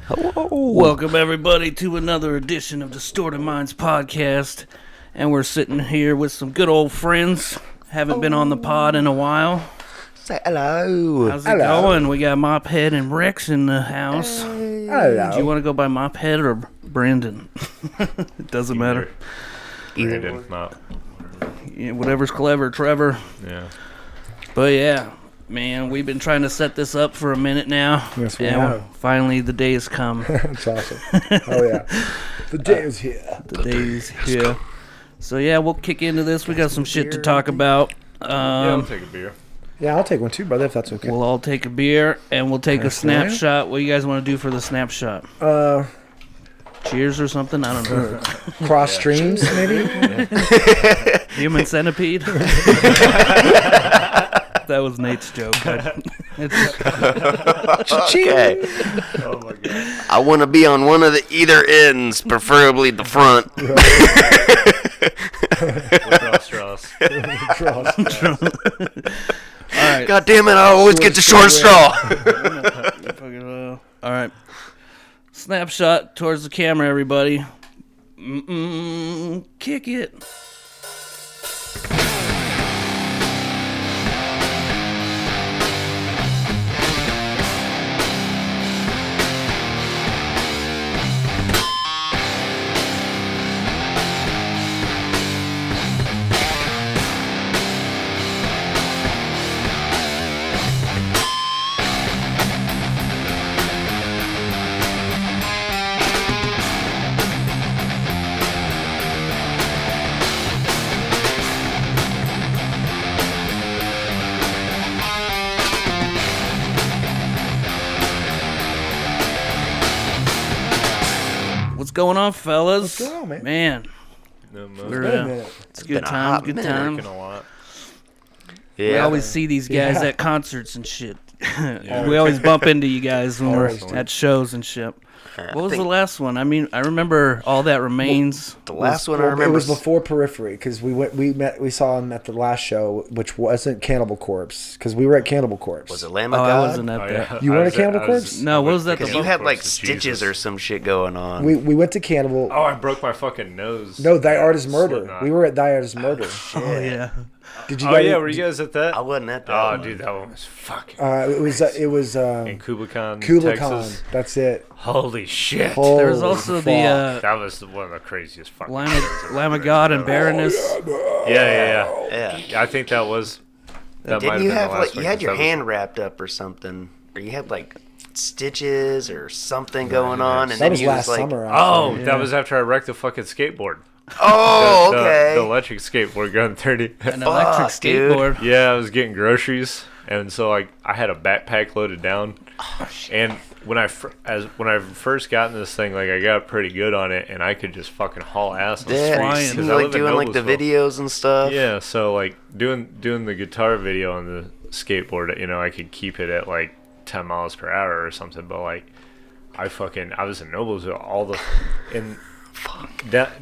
Hello. Welcome, everybody, to another edition of Distorted Minds podcast. And we're sitting here with some good old friends. Haven't been on the pod in a while. Say hello. How's it going? We got Mophead and Rex in the house. Hello. Do you want to go by Mophead or Brandon? It doesn't matter. Brandon, Mop. Yeah, whatever's clever, Trevor. Yeah. But yeah, man, we've been trying to set this up for a minute now. Yes, we and have. Finally, the day has come. That's awesome. Oh, yeah. The day is here. The day's here. So yeah, we'll kick into this. We got some shit to talk about. I'll take a beer. Yeah, I'll take one too, brother, if that's okay. We'll all take a beer, and we'll take a Okay. snapshot. What do you guys want to do for the snapshot? Cheers or something? I don't know. Cross streams, maybe? Human centipede? That was Nate's joke. Okay. Oh my god. I want to be on one of the either ends, preferably the front. Straws. Cross. All right. God damn it, I always get the short straw. All right. Snapshot towards the camera, everybody. Kick it. What's going on, fellas? What's going on, man? Man, No we're, more. Wait a minute. it's good been a times, hot good minute. times. Drinking a lot. We Yeah. always see these guys Yeah. at concerts and shit. We always bump into you guys when we're Always. at shows and shit. I What was the think last one? I mean, I remember All That Remains. the last one I Well, remember? it was before Periphery, because we saw him at the last show, which wasn't Cannibal Corpse, because we were at Cannibal Corpse. Was it Lamb of Oh, I God? wasn't at Oh, that. yeah. You I weren't was a Cannibal I was- Corpse? No, what was that? Because The you had like Corpse of stitches Jesus. or some shit going on. We went to Cannibal. Oh, I broke my fucking nose. No, Thy Art is Murder. Slipknot. We were at Thy Art is Murder. Oh, yeah. Did you Oh guys? yeah, were you guys at that? I wasn't at that. Oh, one. dude, that one was fucking. It was in Kublai, Kublai Texas. That's it. Holy shit. There was Holy also fuck. the That was one of the craziest fucking. Lamb of God and Baroness. Yeah. Yeah. I think that was. That might Didn't have you been have the like last you one, had 'cause your that was- hand wrapped up or something, or you had like stitches or something going on, and That then was you last was like, summer. Oh, Actually. that was after I wrecked the fucking skateboard. oh, The- okay. The electric skateboard going 30. An electric Fuck, dude. skateboard. Yeah, I was getting groceries, and so like I had a backpack loaded down. Oh, shit. And when I first got in this thing, like I got pretty good on it, and I could just fucking haul ass on the Yeah, flying. streets. you 'cause I like live in doing like the Noblesville. videos and stuff. Yeah, so like doing the guitar video on the skateboard, you know, I could keep it at like 10 miles per hour or something, but like I was in Noblesville and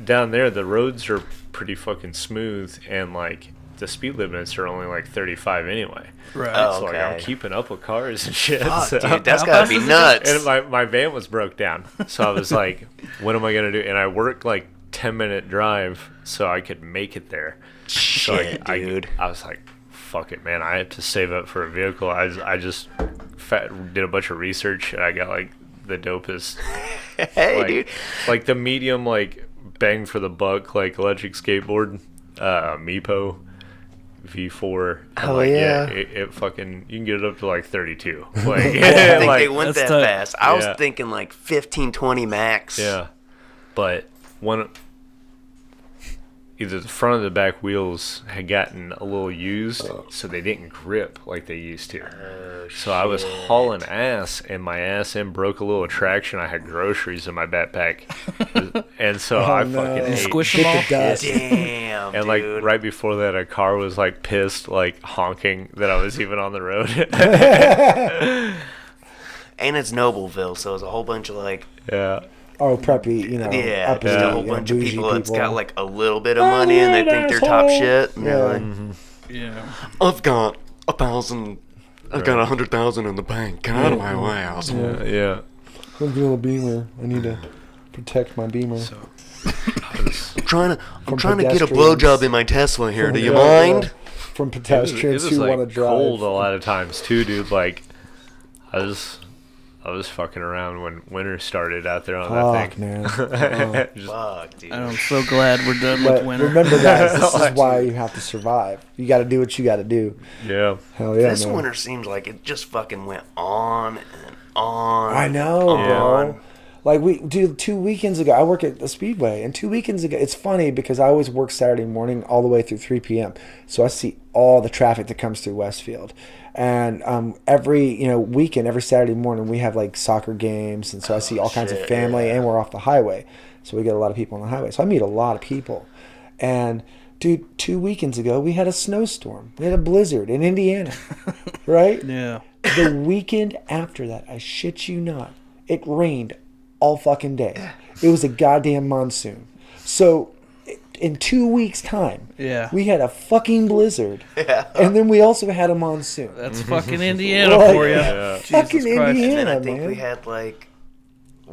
down there the roads are pretty fucking smooth, and like the speed limits are only like 35 anyway. Right. Oh. So like I'm Okay. keeping up with cars and shit. Fuck, so- dude, that's gotta be nuts. and my van was broke down, so I was like, what am I gonna do? And I worked like 10-minute drive so I could make it there. So Shit, dude. I was like, fuck it, man. I had to save up for a vehicle. I just did a bunch of research, and I got like the dopest, Hey, like, dude. like the medium, like bang for the buck, like electric skateboard, Meepo V4. And, Hell like, yeah. it fucking, you can get it up to like 32. Like, I didn't think like, they went that's that tight. fast. I was Yeah. thinking like 15, 20 max. yeah, but either the front or the back wheels had gotten a little used, so they didn't grip like they used to. So I was hauling ass, and my ass end broke a little traction. I had groceries in my backpack, and so I no. fucking And ate. squish them all. Hit the dust. Damn, And like dude. right before that, a car was like pissed, like honking that I was even on the road. And it's Nobleville, so it's a whole bunch of like, Yeah. Oh, preppy, you know. yeah, uppity, just a whole you know, bunch of bougie people that's got like a little bit of money and they think they're top shit. And they're like, Yeah. I've got 1,000. I've got 100,000 in the bank. Get out of my way, asshole. Yeah. I'm doing a Beamer. I need to protect my Beamer. So, I'm trying to get a pedestrians. blowjob in my Tesla here. Do you Yeah, mind? yeah. From pedestrians it was who like want to drive. cold a lot of times too, dude. Like, I was fucking around when winter started out there on that Fuck, thing. man. Fuck, dude. I'm so glad we're done But with winter. remember, guys, this is why you have to survive. You got to do what you got to do. Yeah. Hell yeah, This man. winter seems like it just fucking went on and on. I know, and bro. on. Like 2 weekends ago, I work at the Speedway, and 2 weekends ago, it's funny because I always work Saturday morning all the way through 3 p.m. So I see all the traffic that comes through Westfield, and every weekend, every Saturday morning, we have like soccer games, and so I see all kinds of shit, family, yeah. and we're off the highway, so we get a lot of people on the highway. So I meet a lot of people, and dude, 2 weekends ago, we had a snowstorm, we had a blizzard in Indiana, right? Yeah. The weekend after that, I shit you not, it rained all fucking day. It was a goddamn monsoon. So in 2 weeks' time, Yeah. we had a fucking blizzard, and then we also had a monsoon. That's fucking Indiana Like, for you. Yeah. Fucking Jesus Christ. Indiana, And then I think man. we had like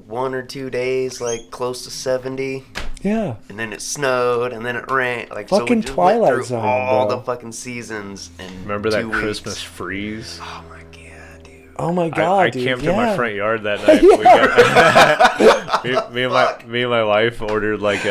1 or 2 days like close to 70, Yeah. and then it snowed, and then it rained. Like Fucking so we just Twilight went through Zone, all bro. the fucking seasons. And Remember that 2 weeks. Christmas freeze? Oh my god, dude. Oh my god, I dude. camped yeah. in my front yard that night. We got, me and my wife ordered like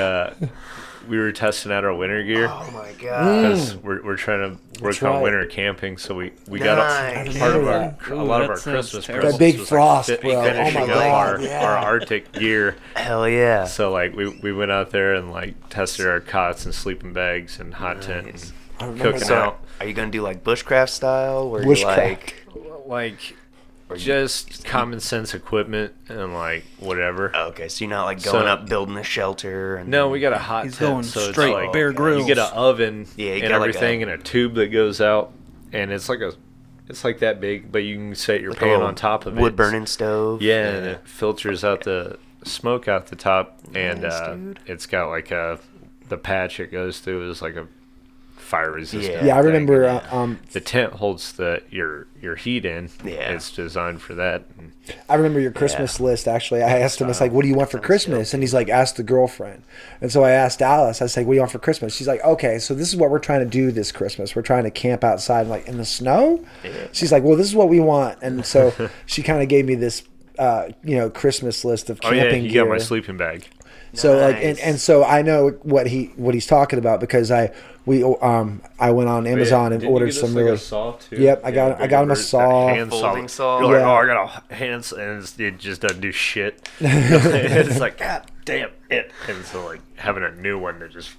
we were testing out our winter gear Oh my god. because we're trying to work That's on right. winter camping. So we got Nice. part of remember our that. a Ooh, lot of that our sounds Christmas terrible. presents That big was, frost, like, bro. Oh my finishing up God, yeah. our Arctic gear. Hell yeah. So like we went out there and like tested our cots and sleeping bags and hot tent Nice. I and remember cooking that. out. Are you gonna do like bushcraft style, where Bushcraft. you Like or you- just common sense equipment and like whatever. Okay, so you're not like So- going up building a shelter and No, we got a hot He's tent, going so straight it's like Bear Grylls. you get an oven Yeah, you and got like everything, a- and a tube that goes out, and it's like that big, but you can set your like a pan little on top of it. wood burning stove. Yeah, and it filters out the smoke out the top, and Nice, dude. it's got like the patch it goes through is like a fire resistant. Yeah, I thing. remember. The tent holds your heat in. Yeah. It's designed for that. And I remember your Christmas list. Actually, I asked him, "It's like, what do you want for Christmas?" And he's like, "Ask the girlfriend." And so I asked Alice. I was like, "What do you want for Christmas?" She's like, "Okay, so this is what we're trying to do this Christmas. We're trying to camp outside, like in the snow." She's like, "Well, this is what we want." And so she kind of gave me this, Christmas list of oh camping yeah, you gear. got my sleeping bag. So like, Nice. and so I know what he's talking about because I went on Amazon and Didn't you ordered get us, some like, really. a saw too? Yep, I got him a that saw. hand Folding saw. You're like, Yeah. oh, I got a hand saw, and it just doesn't do shit. It's like, God damn it! And so like having a new one that just.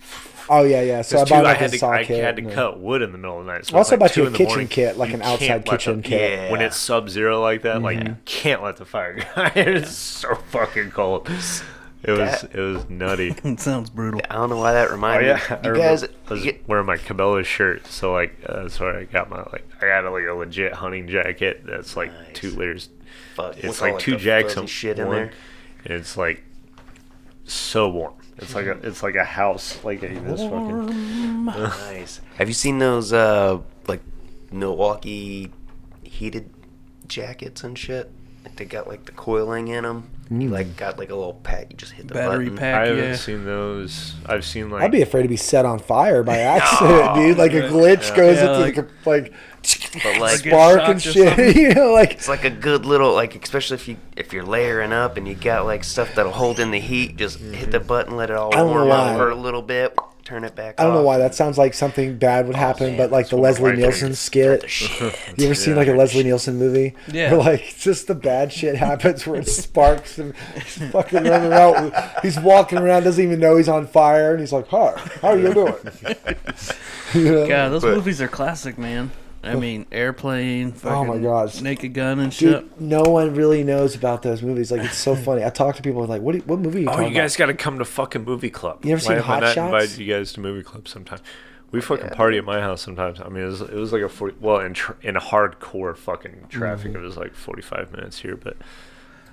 Oh yeah. So I Because bought I like had a to, saw I kit. had to and- cut wood in the middle of the night. So Also it's like bought you 2 a in the kitchen morning. kit, like You an can't outside let kitchen the- kit. Yeah. When it's sub-zero like that, like you can't let the fire go. It's so fucking cold. It was nutty. It sounds brutal. I don't know why that Oh reminded yeah, me. I You remember guys, I was you get- wearing my Cabela's shirt, so like that's where I got my I got like a legit hunting jacket that's like Nice. 2 layers. fuck, It's with like all, 2 the jacks fuzzy on shit in one, there. and it's like so warm. It's like a house, like this fucking. Nice. Have you seen those like Milwaukee heated jackets and shit? Like, they got like the coiling in them. You like got like a little pack. You just hit the Battery button. pack. I haven't Yeah. seen those. I've seen like I'd be afraid to be set on fire by accident, dude. Like a glitch goes Yeah, into like But like Get spark shocked and or shit. something. Like it's like a good little like, especially if you're layering up and you got like stuff that'll hold in the heat. Just hit the button, let it all I don't know warm why. up for a little bit, turn it back. I don't know off. why that sounds like something bad would happen, man, but like the what my Leslie wife Nielsen thinks. skit. The shit. You ever seen like a Leslie Nielsen movie? Yeah. Where like just the bad shit happens where it sparks and he's fucking running around. He's walking around, doesn't even know he's on fire, and he's like, "Hi, how are you doing?" You know? God, those But- movies are classic, man. I mean, Airplane, Oh my fucking gosh. Naked Gun and shit. Dude, no one really knows about those movies. Like, it's so funny. I talk to people like, what movie are you oh, talking you guys got to come to fucking movie club. You ever seen Why Hot am I not Shots? invited you guys to movie club sometime? We fucking party at my house sometimes. I mean, it was like a 40. Well, in hardcore fucking traffic, it was like 45 minutes here, but.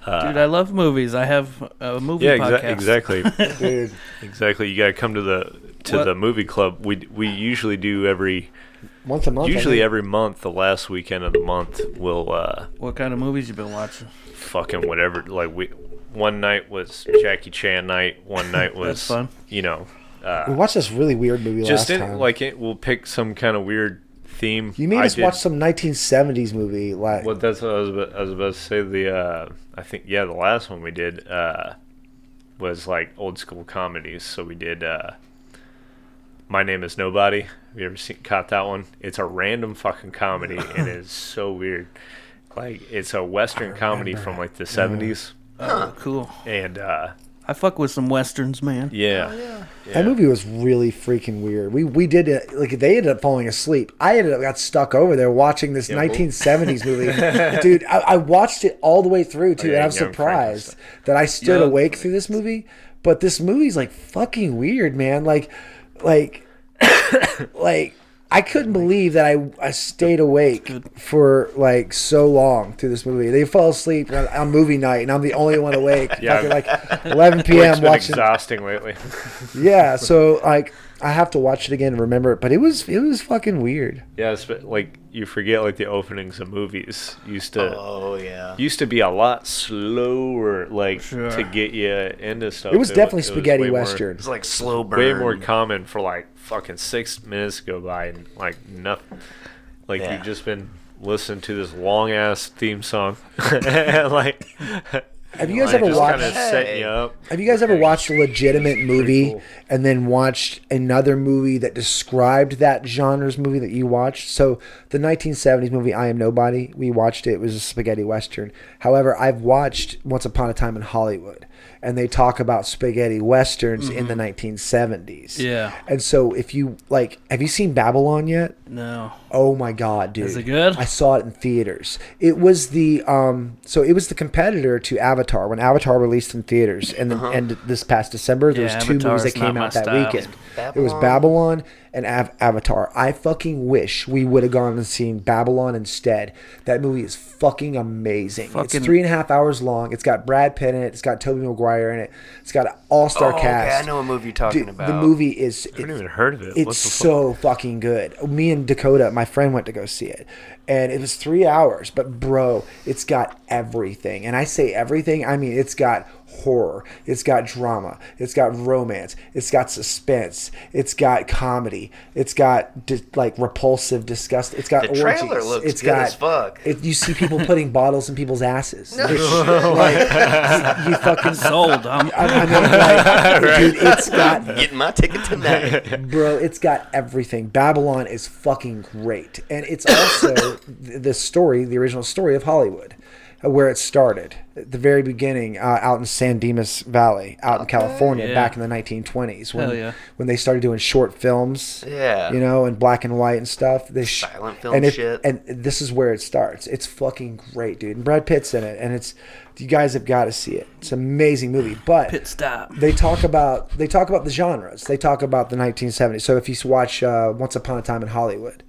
Dude, I love movies. I have a movie Yeah, podcast. exactly. about? Dude, Exactly. You got to come to What? the movie club. We usually do every Once a month. Usually every month, the last weekend of the month, we'll What kind of movies you been watching? fucking whatever. Like one night was Jackie Chan night. One night was That's fun. you know. We watched this really weird movie Just last time. we'll pick some kind of weird theme. You made us watch some 1970s movie. Like, Well, that's what I was about to say. I think the last one we did was like old school comedies. So we did My Name Is Nobody. Have you ever caught that one? It's a random fucking comedy and it's so weird. Like it's a Western comedy from like the 70s. Oh, cool. And I fuck with some westerns, man. yeah. that movie was really freaking weird. We did it, like they ended up falling asleep. I got stuck over there watching this 1970s movie. Dude, I watched it all the way through too, and I'm surprised that I stood awake through this movie. But this movie's like fucking weird, man. Like I couldn't believe that I stayed awake for like so long through this movie. They fall asleep on movie night, and I'm the only one awake. Yeah. Fucking like 11 p.m. It's been watching. exhausting lately. Yeah, so like I have to watch it again and remember it, but it was fucking weird. Yeah, it's like you forget like the openings of movies used to. Oh yeah. Used to be a lot slower, like Sure. to get you into stuff. It was definitely it was spaghetti way more- western. It's like slow burn. Way more common for like fucking 6 minutes to go by and like nothing. Like Yeah. you've just been listening to this long ass theme song, like. Have you guys like, ever just watched? Kind of setting you up. Have you guys ever watched a legitimate movie cool. and then watched another movie that described that genre's movie that you watched? So the 1970s movie I Am Nobody, we watched it. It was a spaghetti western. However, I've watched Once Upon a Time in Hollywood, and they talk about spaghetti westerns in the 1970s. Yeah. And so if you like, have you seen Babylon yet? No. Oh my god, dude. Is it good? I saw it in theaters. It was the it was the competitor to Avatar when Avatar released in theaters and and this past December there Yeah, was two movies Avatar's that came not my out that style. weekend. It was Babylon and Avatar. I fucking wish we would have gone and seen Babylon instead. That movie is fucking amazing. Fucking- It's 3.5 hours long. It's got Brad Pitt in it. It's got Tobey Maguire in it. It's got an all-star Oh, cast. okay, I know what movie you're talking Dude, about. the movie is I haven't even heard of it. it's What the fuck? so fucking good. Me and Dakota, my friend, went to go see it. And it was 3 hours. But, bro, it's got everything. And I say everything, I mean it's got horror. It's got drama. It's got romance. It's got suspense. It's got comedy. It's got, like, repulsive, disgust. It's got The orgies. trailer looks It's good got, as fuck. you see people putting bottles in people's asses. Like, you fucking... Sold. I mean, like, dude, it's got... Getting my ticket tonight. Bro, it's got everything. Babylon is fucking great. And it's also the original story of Hollywood, where it started. At the very beginning, out in San Dimas Valley, out in California, Yeah. back in the 1920s. Hell yeah. When they started doing short films, Yeah. you know, and black and white and stuff. Silent film and shit. And this is where it starts. It's fucking great, dude. And Brad Pitt's in it. And you guys have got to see it. It's an amazing movie. But Pit stop. they talk about the genres. They talk about the 1970s. So if you watch Once Upon a Time in Hollywood,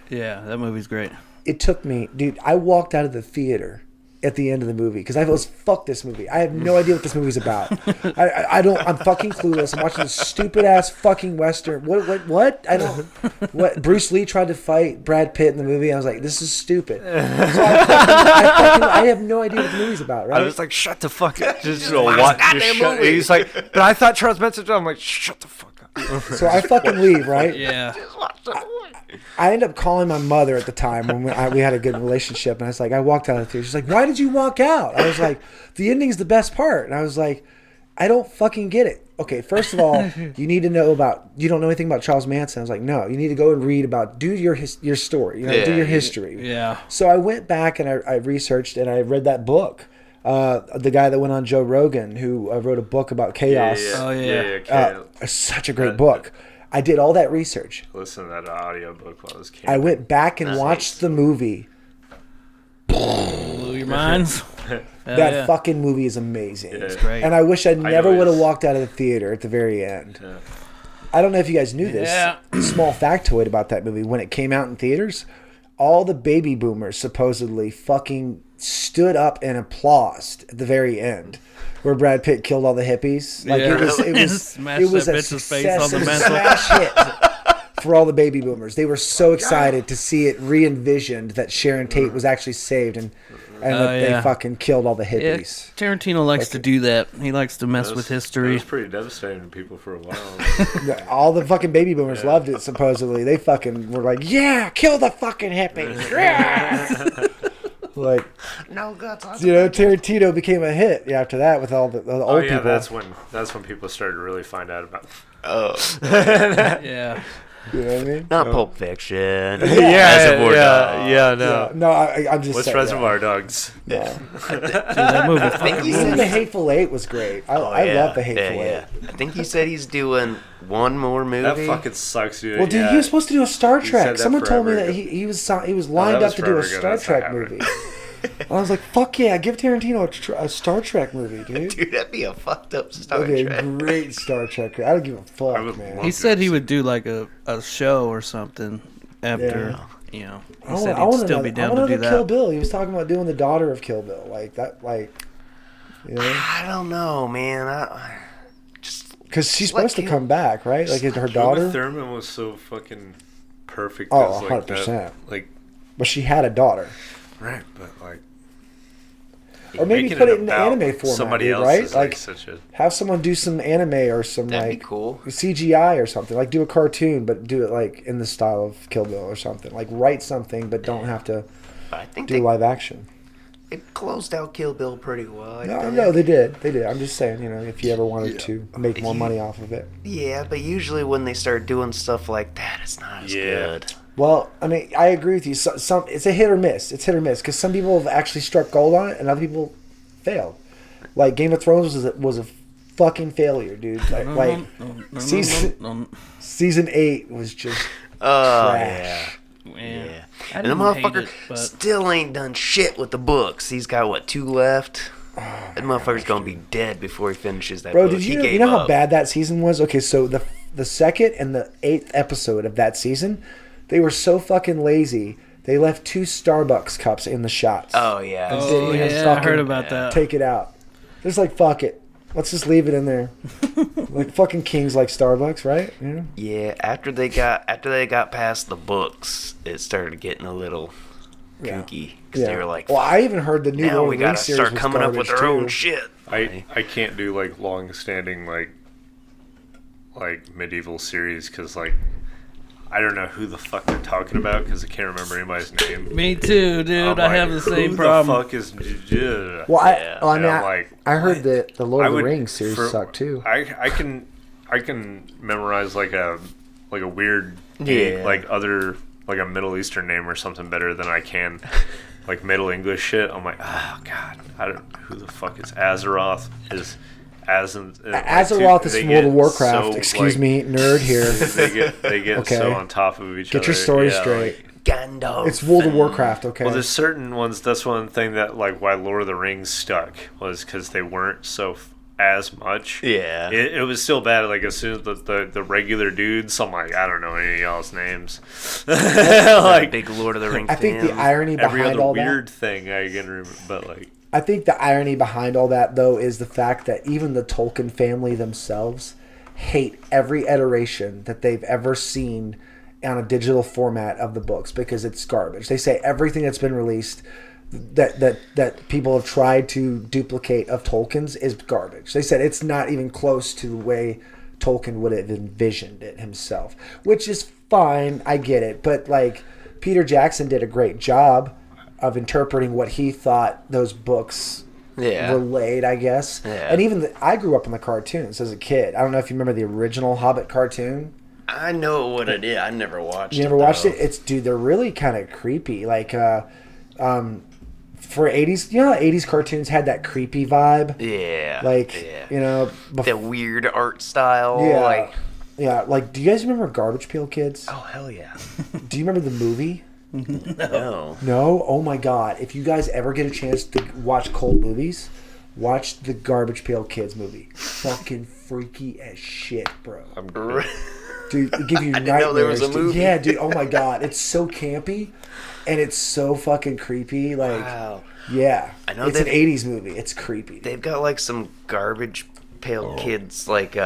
Yeah, that movie's great. it took me, dude. I walked out of the theater at the end of the movie because I was fuck this movie. I have no idea what this movie's about. I don't. I'm fucking clueless. I'm watching this stupid ass fucking western. What? I don't. What? Bruce Lee tried to fight Brad Pitt in the movie. I was like, this is stupid. So I have no idea what the movie's about. Right? I was like, shut the fuck up. Just watch. Just shut. He's like, but I thought Charles Manson. I'm like, shut the fuck up. So I fucking leave, right? Yeah. I ended up calling my mother at the time when we had a good relationship, and I was like, I walked out of the theater. She's like, why did you walk out? I was like, the ending's the best part. And I was like, I don't fucking get it. Okay, first of all, you need to know you don't know anything about Charles Manson. I was like, no, you need to go and read do your story, do your history. Yeah. So I went back and I researched and I read that book. The guy that went on Joe Rogan, who wrote a book about chaos. Oh, yeah. Okay. Such a great book. I did all that research. Listen to that audio book while I was camping. I went back and watched the movie. Blew your minds. That fucking movie is amazing. It's great. And I wish I never know would have it's- walked out of the theater at the very end. I don't know if you guys knew this. Yeah. Small factoid about that movie. When it came out in theaters, all the baby boomers supposedly fucking stood up and applauded at the very end. Where Brad Pitt killed all the hippies. Like Yeah. it was Smashed it was that a bitch's face success. on the It was a mantle. smash hit. for all the baby boomers. They were so excited to see it re-envisioned that Sharon Tate was actually saved and that they fucking killed all the Yeah, hippies. Tarantino likes to do that. He likes to mess with It history. was pretty devastating to people for a while. All the fucking baby boomers loved it, supposedly. They fucking were like, yeah, kill the fucking hippies. Yeah. Like, No guts. Tarantino became a hit after that with all the old people. That's when people started to really find out about. Yeah. You know what I mean? Not Pulp Fiction. Reservoir Dogs. no. No, I'm just What's saying. Reservoir Dogs? Yeah. Dude, that movie fucking he Even rules. the Hateful Eight was great. I love the Hateful Eight. I think he said he's doing one more movie. That fucking sucks, dude. Well, dude, he was supposed to do a Star Trek. said that Someone told me forever that ago. he was lined was up to do a forever ago. Star That's not Trek happening. movie. I was like, fuck yeah, give Tarantino a Star Trek movie, dude. Dude, that'd be a fucked up Star That'd be a Trek. great Star Trek. I don't give a fuck, I would man. love He said he would do like a show or something after, He said he'd still be down to do Kill that. Bill. He was talking about doing the daughter of Kill Bill, like that, I don't know, man. I just because she's Like supposed to Kill- come back, right? Like her Uma daughter. Thurman was so fucking perfect. Oh, as, like, 100%. that. Like, But she had a daughter. right, but like. Or maybe making put it in about anime format, somebody dude, else right? is, Like, such a. have someone do some anime or some that'd like be cool. CGI or something. Like do a cartoon, but do it like in the style of Kill Bill or something. Like write something, but don't have to I think do live action. they closed out Kill Bill pretty well. I No, think. no, they did. They did. I'm just saying, if you ever wanted to make more money off of it. Yeah, but usually when they start doing stuff like that, it's not as good. Well, I mean, I agree with you. Some it's a hit or miss. It's hit or miss because some people have actually struck gold on it, and other people failed. Like Game of Thrones was a fucking failure, dude. Like season 8 was just trash. Yeah. I And the didn't hate motherfucker it, but still ain't done shit with the books. He's got 2 left. That motherfucker's gonna be dead before he finishes that Bro, book. did He you gave know how up. bad that season was? Okay, so the second and the 8th episode of that season, they were so fucking lazy. They left 2 Starbucks cups in the shots. Oh yeah. oh even yeah, I fucking heard about that. Take it out. Just like fuck it. Let's just leave it in there. Like fucking kings like Starbucks, right? Yeah. Yeah, after they got past the books, it started getting a little Yeah. kooky. 'Cause they were like, well, I even heard the new now Lord we of the Rings gotta series start was coming up with garbage, our own too. shit. I can't do like long-standing like medieval series because like I don't know who the fuck they're talking about because I can't remember anybody's name. Me too, dude. I'm I like, have the same who problem. The fuck is? Well, Yeah. I mean, And I'm like, I heard that the Lord I of the would- Rings series for- sucked too. I can memorize like a weird Yeah. like a Middle Eastern name or something better than I can like Middle English shit. I'm like, oh god, I don't know who the fuck is Azeroth is. Azeroth is from World of Warcraft. Excuse me, nerd here. They get Okay. so on top of each other. Get your story Yeah, straight. like- Gandalf. It's World of Warcraft, okay? well, there's certain ones. That's one thing that like why Lord of the Rings stuck was because they weren't so as much. Yeah. It was still bad. Like as soon as the regular dudes, I'm like, I don't know any of y'all's names. like big Lord of the Rings. I think the fan. irony Every behind other all weird that. thing I can remember, but like I think the irony behind all that, though, is the fact that even the Tolkien family themselves hate every iteration that they've ever seen on a digital format of the books because it's garbage. They say everything that's been released that people have tried to duplicate of Tolkien's is garbage. They said it's not even close to the way Tolkien would have envisioned it himself, which is fine. I get it. But like Peter Jackson did a great job of interpreting what he thought those books relayed, I guess. Yeah. And even I grew up on the cartoons as a kid. I don't know if you remember the original Hobbit cartoon. I know what it is. I never watched it. You never watched though. it? It's they're really kind of creepy. Like for 80s, you know how 80s cartoons had that creepy vibe? Yeah. Like, yeah. The weird art style. Yeah. Yeah, like, do you guys remember Garbage Pail Kids? Oh, hell yeah. Do you remember the movie? No. No? Oh my god. If you guys ever get a chance to watch cult movies, watch the Garbage Pail Kids movie. Fucking freaky as shit, bro. Dude, it give you I didn't know there was a nightmares, dude. movie. Yeah, dude. Oh my god. It's so campy and it's so fucking creepy. Like, Wow. yeah. I know it's an they've- 80s movie. It's creepy. They've got like some Garbage Pail Kids, like,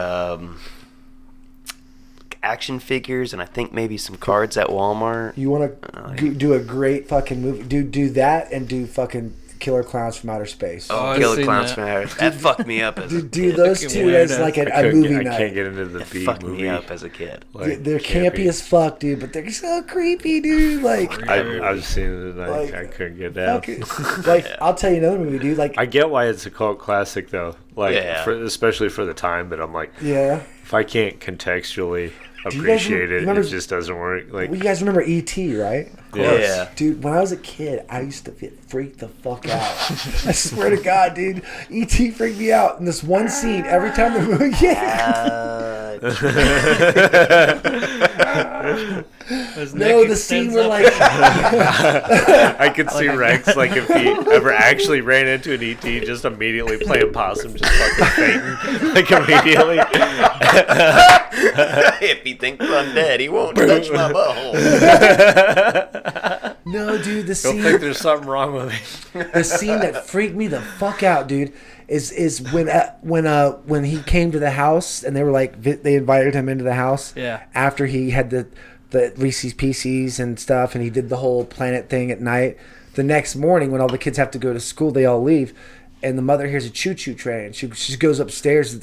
action figures and I think maybe some cards at Walmart. You want to do a great fucking movie? Do that and do fucking Killer Clowns from Outer Space. Oh, I've Killer seen Clowns that. from Outer Space. That fucked me up as a Do those Fucking two weird as like a I movie night. can't get into the It B fucked movie. me up as a kid. Like, They're campy as fuck, dude, but they're so creepy, dude. Like, I've seen it and Like, I couldn't get down. like I'll tell you another movie, dude. Like, I get why it's a cult classic though, like Yeah. especially for the time. But I'm like, yeah. if I can't contextually Do you guys appreciate it, remember- it just doesn't work. Like, Well, you guys remember E.T., right? Yeah. Dude, when I was a kid, I used to get freaked the fuck out. I swear to God, dude. E.T. freaked me out. In this one scene, every time the movie... No, the scene where, like... I could see Rex, like, if he ever actually ran into an ET, just immediately playing possum, just fucking fainting, like, immediately. If he thinks I'm dead, he won't touch my butthole. No, dude, the Don't think scene... there's something wrong with me. The scene that freaked me the fuck out, dude, is when he came to the house and they were like they invited him into the house. Yeah. After he had the Reese's Pieces and stuff, and he did the whole planet thing at night. The next morning, when all the kids have to go to school, they all leave, and the mother hears a choo-choo train. She goes upstairs.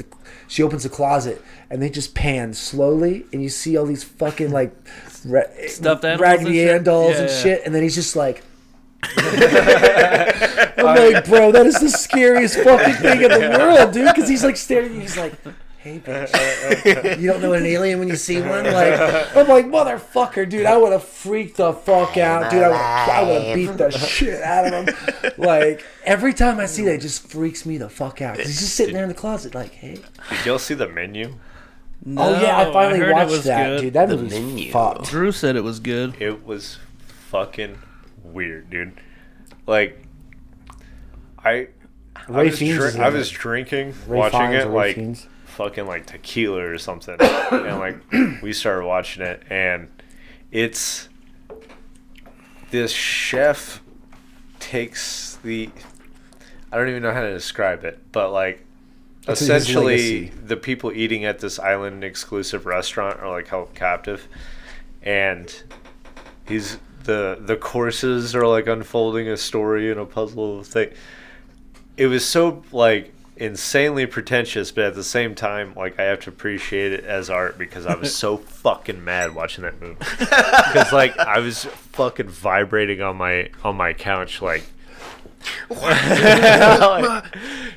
She opens the closet, and they just pan slowly, and you see all these fucking like Stuffed animals Raggedy and shit? Ann dolls Yeah, and yeah. shit, and then he's just like. I'm like, bro, that is the scariest fucking thing in the world, dude. Because he's like staring, he's like, hey, bitch, you don't know an alien when you see one? Like, I'm like, motherfucker, dude, I would have freaked the fuck out, dude. I would have beat the shit out of him. Like, every time I see that, it just freaks me the fuck out. 'Cause he's just sitting there in the closet, like, hey. Did y'all see The Menu? No, Oh yeah, I finally heard it watched was that, good. dude. That The movie's Menu. fucked. Drew said it was good. It was fucking weird, dude. Like, I Ray was, Fiennes is in I it. was drinking, Ray watching Fiennes it, or Ray like, Fiennes. fucking, like, tequila or something. And, like, we started watching it, and it's... This chef takes the... I don't even know how to describe it, but, like, That's his essentially, legacy. the people eating at this island-exclusive restaurant are, like, held captive. And he's... The courses are, like, unfolding a story and a puzzle thing. It was so, like, insanely pretentious, but at the same time, like, I have to appreciate it as art because I was so fucking mad watching that movie. Because, like, I was fucking vibrating on my couch, like...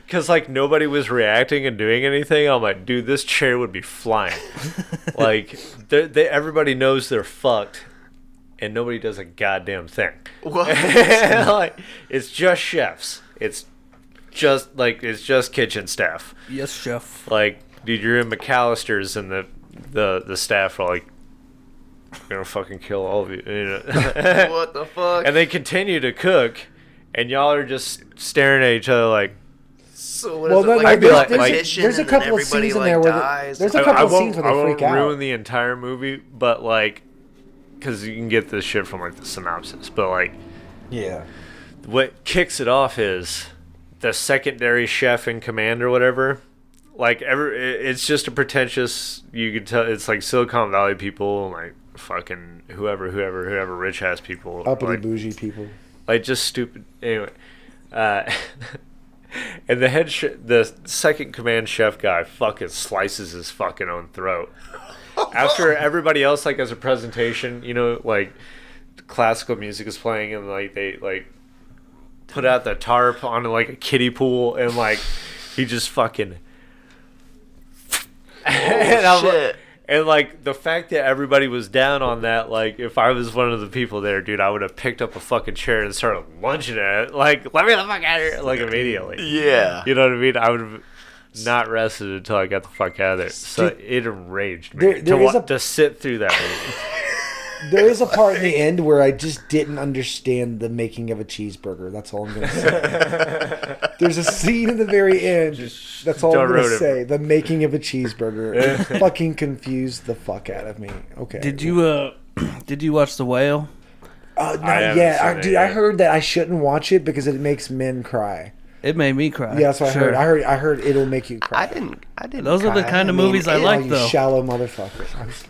Because like nobody was reacting and doing anything. I'm like, dude, this chair would be flying. Like, everybody knows they're fucked, and nobody does a goddamn thing. What? Like, it's just chefs. It's just kitchen staff. Yes, chef. Like, dude, you're in McAllister's, and the staff are like, "I'm gonna fucking kill all of you." You know? What the fuck? And they continue to cook, and y'all are just staring at each other like. So what Well, is it, no, like no, I'd be like- there's a and then couple of everybody, scenes in like, there where dies? there's a couple of scenes where I they won't freak out. ruin the entire movie, but like, because you can get this shit from like the synopsis. But like, Yeah. what kicks it off is the secondary chef in command or whatever. Like, it's just a pretentious. You could tell it's like Silicon Valley people, like fucking whoever rich ass people, Uppity like, bougie people. like just stupid. Anyway, and the second command chef guy fucking slices his fucking own throat. After everybody else like has a presentation, you know, like classical music is playing and like they like put out the tarp on like a kiddie pool and like he just fucking and I'm like- shit. and like the fact that everybody was down on that, like if I was one of the people there, dude, I would have picked up a fucking chair and started lunging at it. Like, let me the fuck out of here, like immediately. Yeah. You know what I mean? I would have not rested until I got the fuck out of there. So Dude, it enraged me there is to sit through that movie. There is a part in the end where I just didn't understand the making of a cheeseburger. That's all I'm going to say. There's a scene in the very end. That's all I'm don't going to ruin it. say. The making of a cheeseburger. It fucking confused the fuck out of me. Okay. Did you watch The Whale? Not I haven't yet. seen it Dude, yet. I heard that I shouldn't watch it because it makes men cry. It made me cry. Yeah, that's what Sure. I heard. I heard it'll make you cry. I didn't. Those are the cry. kind of movies I Oh, like, you though. shallow motherfuckers.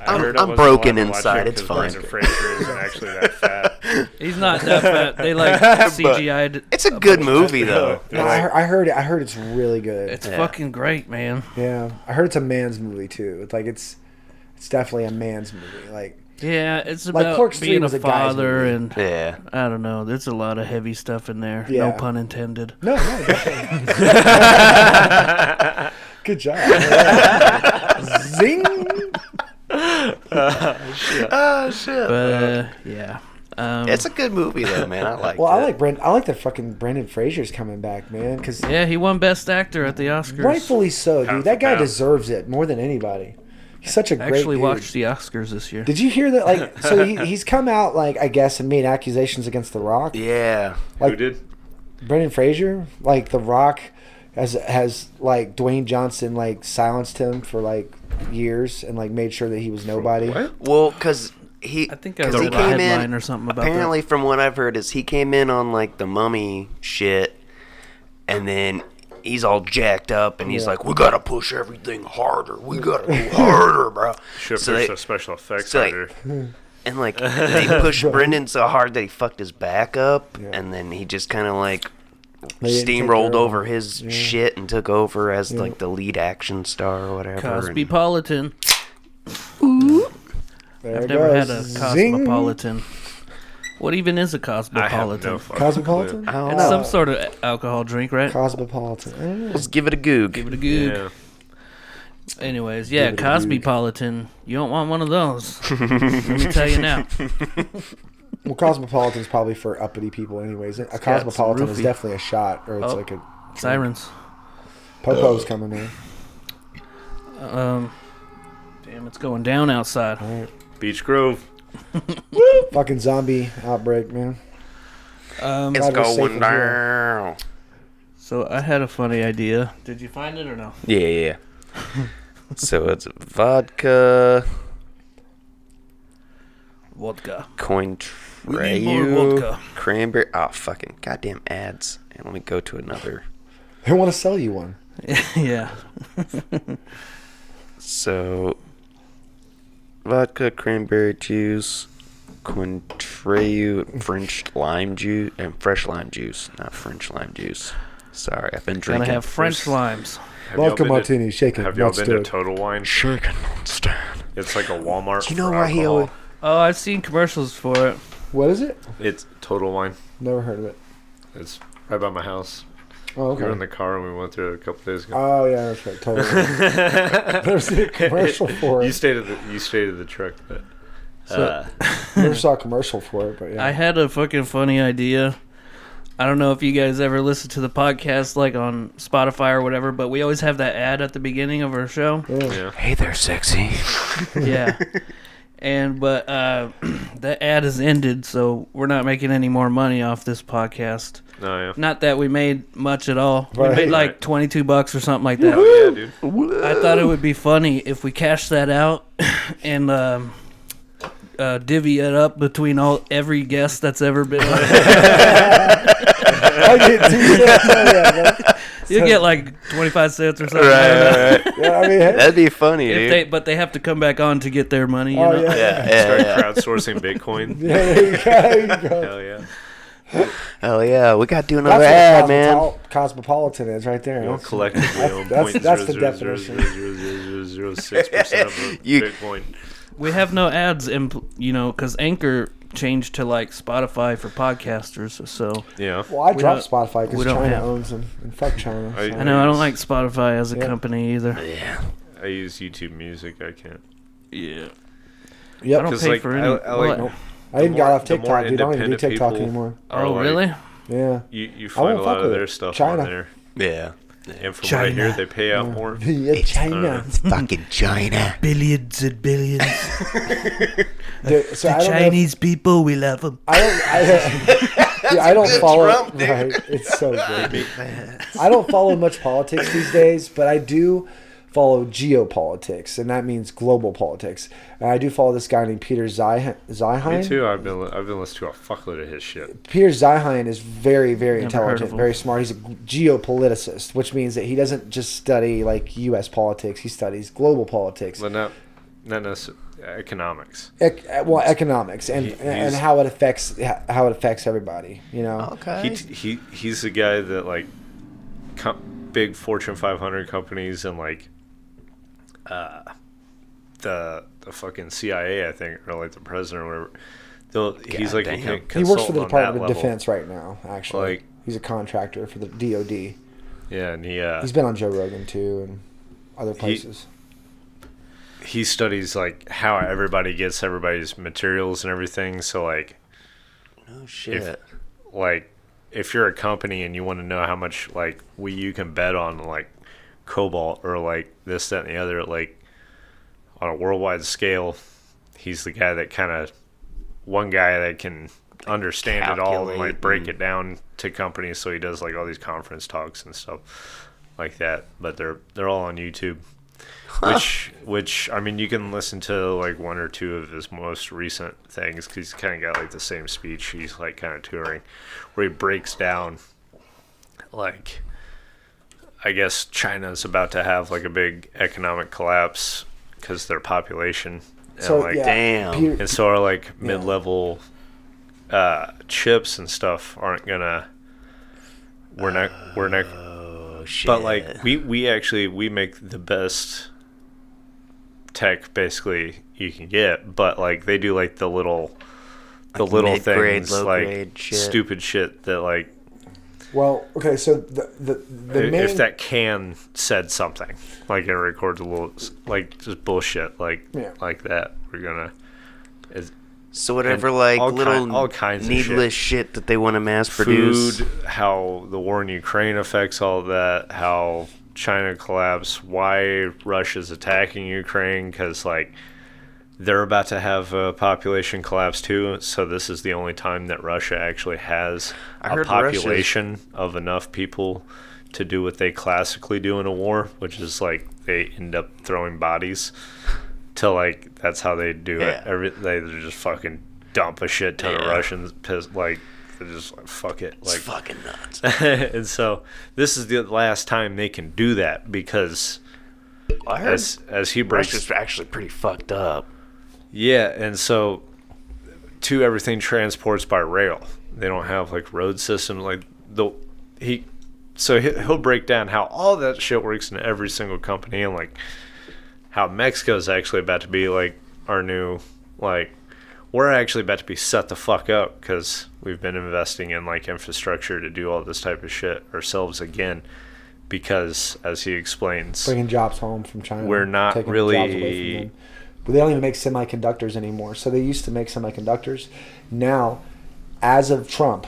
I'm broken inside, it's fine. Brendan Fraser isn't actually that fat. He's not that fat. They like CGI'd. It's a good movie though. No, I heard it's really good. It's fucking great, man. Yeah, I heard it's a man's movie too. It's like it's definitely a man's movie. Like Yeah, it's Like about Clerks 3 being was a a guy's father, movie. and Yeah. I don't know. There's a lot of heavy stuff in there. Yeah. No pun intended. no, definitely. Good job. Yeah. Zing. Oh shit. But yeah, It's a good movie though, man. I like. Well, it. I like the fucking Brendan Fraser's coming back, man. Because yeah, he won Best Actor at the Oscars. rightfully so, dude. Pound That for guy pound. deserves it more than anybody. He's such a I great actually dude. watched the Oscars this year. Did you hear that? Like, so he's come out, like, I guess, and made accusations against The Rock. Yeah. Like, Who did? Brendan Fraser, like, The Rock has like Dwayne Johnson like silenced him for like years and like made sure that he was nobody. What? Well, because he. I think I 'cause read he a came headline in. or something about Apparently, that. from what I've heard, is he came in on like the Mummy shit, and then he's all jacked up, and he's Yeah. like, "We gotta push everything harder. We gotta go harder, bro." Should So push they- the special effects so, like, harder. And like they pushed Brendan so hard that he fucked his back up, Yeah. and then he just kind of like They didn't take steamrolled care of over him. his Yeah. shit and took over as Yeah. like the lead action star or whatever. and- Cosbypolitan. There I've it never had goes. a Zing. Cosmopolitan. What even is a I have cosmopolitan? no fucking Cosmopolitan? clue. I don't It's know. some sort of alcohol drink, right? Cosmopolitan. I don't know. Let's give it a goog. Give it a good. Yeah. Anyways, yeah, Give it a goog. Cosbypolitan. You don't want one of those. Let me tell you now. Well, Cosmopolitan's probably for uppity people, anyways. A Cosmopolitan is roofie. definitely a shot, or it's Oh. like a Sirens. Popo's coming in. Damn, it's going down outside. All right. Beach Grove. Fucking zombie outbreak, man. It's Glad we're safe going in down. So I had a funny idea. Did you find it or no? Yeah. So it's vodka, Vodka. coin We need more trayu, vodka. cranberry. Oh, fucking goddamn ads. And let me go to another. They want to sell you one. Yeah. So, vodka, cranberry juice, Cointreau, French lime juice, and fresh lime juice, not French lime juice. Sorry, I've been Gotta drinking. have French limes. Have y'all Vodka been to- martini, shake it, Have y'all not been to stirred. Total Wine? Shaken, not stirred. It's like a Walmart. Do you know for why he alcohol. always? Oh, I've seen commercials for it. What is it? It's Total Wine. Never heard of it. It's right by my house. Oh, We were in okay. the car and we went through it a couple days ago. Oh, yeah, that's right. Totally. Never seen a commercial for You it. stayed at the truck, but Never saw a commercial for it, but yeah. I had a fucking funny idea. I don't know if you guys ever listen to the podcast like on Spotify or whatever, but we always have that ad at the beginning of our show. Yeah. yeah. Hey there, sexy. Yeah. But that ad has ended, so we're not making any more money off this podcast. No, yeah. Not that we made much at all. We Right. made like $22 or something like that. Oh yeah, dude. I thought it would be funny if we cashed that out and divvy it up between every guest that's ever been on. I get 2 cents. Oh, yeah, man. You get like 25 cents or something. I don't know. Right. Yeah, I mean, hey, That'd be funny, dude. But they have to come back on to get their money. You oh, know? yeah. Start Yeah. crowdsourcing Bitcoin. Yeah, there you go. There you go. Hell yeah. Hell yeah, we got to do another That's ad, man. what Cosmopolitan is right there. You know, That's- collectively own that's the definition. 0.0000006% of a You- Bitcoin. We have no ads, because Anchor changed to like Spotify for podcasters. So Yeah. Well, I We dropped don't- Spotify we because don't China have- owns them. And fuck China. I- so. I know I don't like Spotify as a Yeah. company either. Yeah. I use YouTube Music. I can't. Yeah. Yep. I don't 'Cause, pay like, for any. I like- what? I even the got more- off the more TikTok, dude. I don't even do independent TikTok people anymore. are Oh, like- really? Yeah. You I find a won't lot fuck of with their it. stuff China. on there. Yeah. And from what I hear, China. they pay out more. Yeah, China. It's fucking China. Billions and billions. Dude, so I don't know if- people, we love them. I don't follow. Trump, dude. Right, it's so good. I don't follow much politics these days, but I do follow geopolitics, and that means global politics. And I do follow this guy named Peter Zeihan. Me too. I've been listening to a fuckload of his shit. Peter Zeihan is very, very Never heard intelligent, of him. very smart. He's a geopoliticist, which means that he doesn't just study like U.S. politics. He studies global politics. But not necessarily economics. Economics and how it affects everybody. You know. Okay. He's the guy that like big Fortune 500 companies and like the fucking CIA, I think, or like the president or whatever. He's like a consultant. He works for the on Department that of level. Defense right now. Actually, Like, he's a contractor for the DoD. Yeah, and he's been on Joe Rogan too and other places. He studies like how everybody gets everybody's materials and everything. So like, No shit. if you're a company and you want to know how much like you can bet on like cobalt or like this, that, and the other, like on a worldwide scale, he's the guy that one guy that can understand it all and like break it down to companies. So he does like all these conference talks and stuff like that. But they're all on YouTube. Which I mean, you can listen to like one or two of his most recent things because he's kind of got like the same speech. He's like kind of touring, where he breaks down, like, I guess China's about to have like a big economic collapse because their population. So like, damn. and so are like mid-level chips and stuff aren't gonna. We're not. Oh shit. But like we make the best tech basically you can get, but like they do like the little mid-grade, things low-grade like shit. stupid shit that like Well, okay, so the main if that can said something like it records a little like just bullshit like that, we're gonna So whatever, and like all kinds of needless shit that they want to mass produce. food, how the war in Ukraine affects all that, how China collapsed, why Russia's attacking Ukraine, because like they're about to have a population collapse too. So this is the only time that Russia actually has a population of enough people to do what they classically do in a war, which is like they end up throwing bodies. To like that's how they do it. They just fucking dump a shit ton of Russians. Like they're just like fuck it. Like it's fucking nuts. And so this is the last time they can do that because I heard as he breaks, Russia's actually pretty fucked up. Yeah, and so everything transports by rail. They don't have like road systems like he'll break down how all that shit works in every single company and like how Mexico's actually about to be like our new, like, we're actually about to be set the fuck up because we've been investing in like infrastructure to do all this type of shit ourselves again. Because as he explains, bringing jobs home from China, we're not taking really. Jobs away from them. But they don't even make semiconductors anymore. So they used to make semiconductors. Now, as of Trump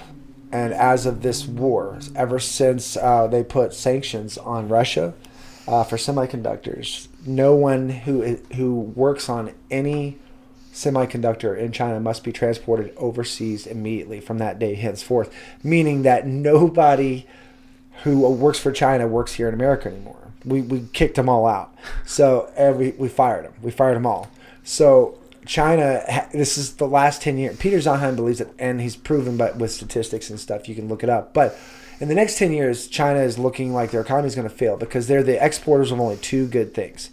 and as of this war, ever since they put sanctions on Russia for semiconductors, no one who works on any semiconductor in China must be transported overseas immediately from that day henceforth, meaning that nobody who works for China works here in America anymore. We kicked them all out. So we fired them. We fired them all. So China, this is the last 10 years. Peter Zeihan believes it, and he's proven but with statistics and stuff. You can look it up. But in the next 10 years, China is looking like their economy is going to fail because they're the exporters of only two good things,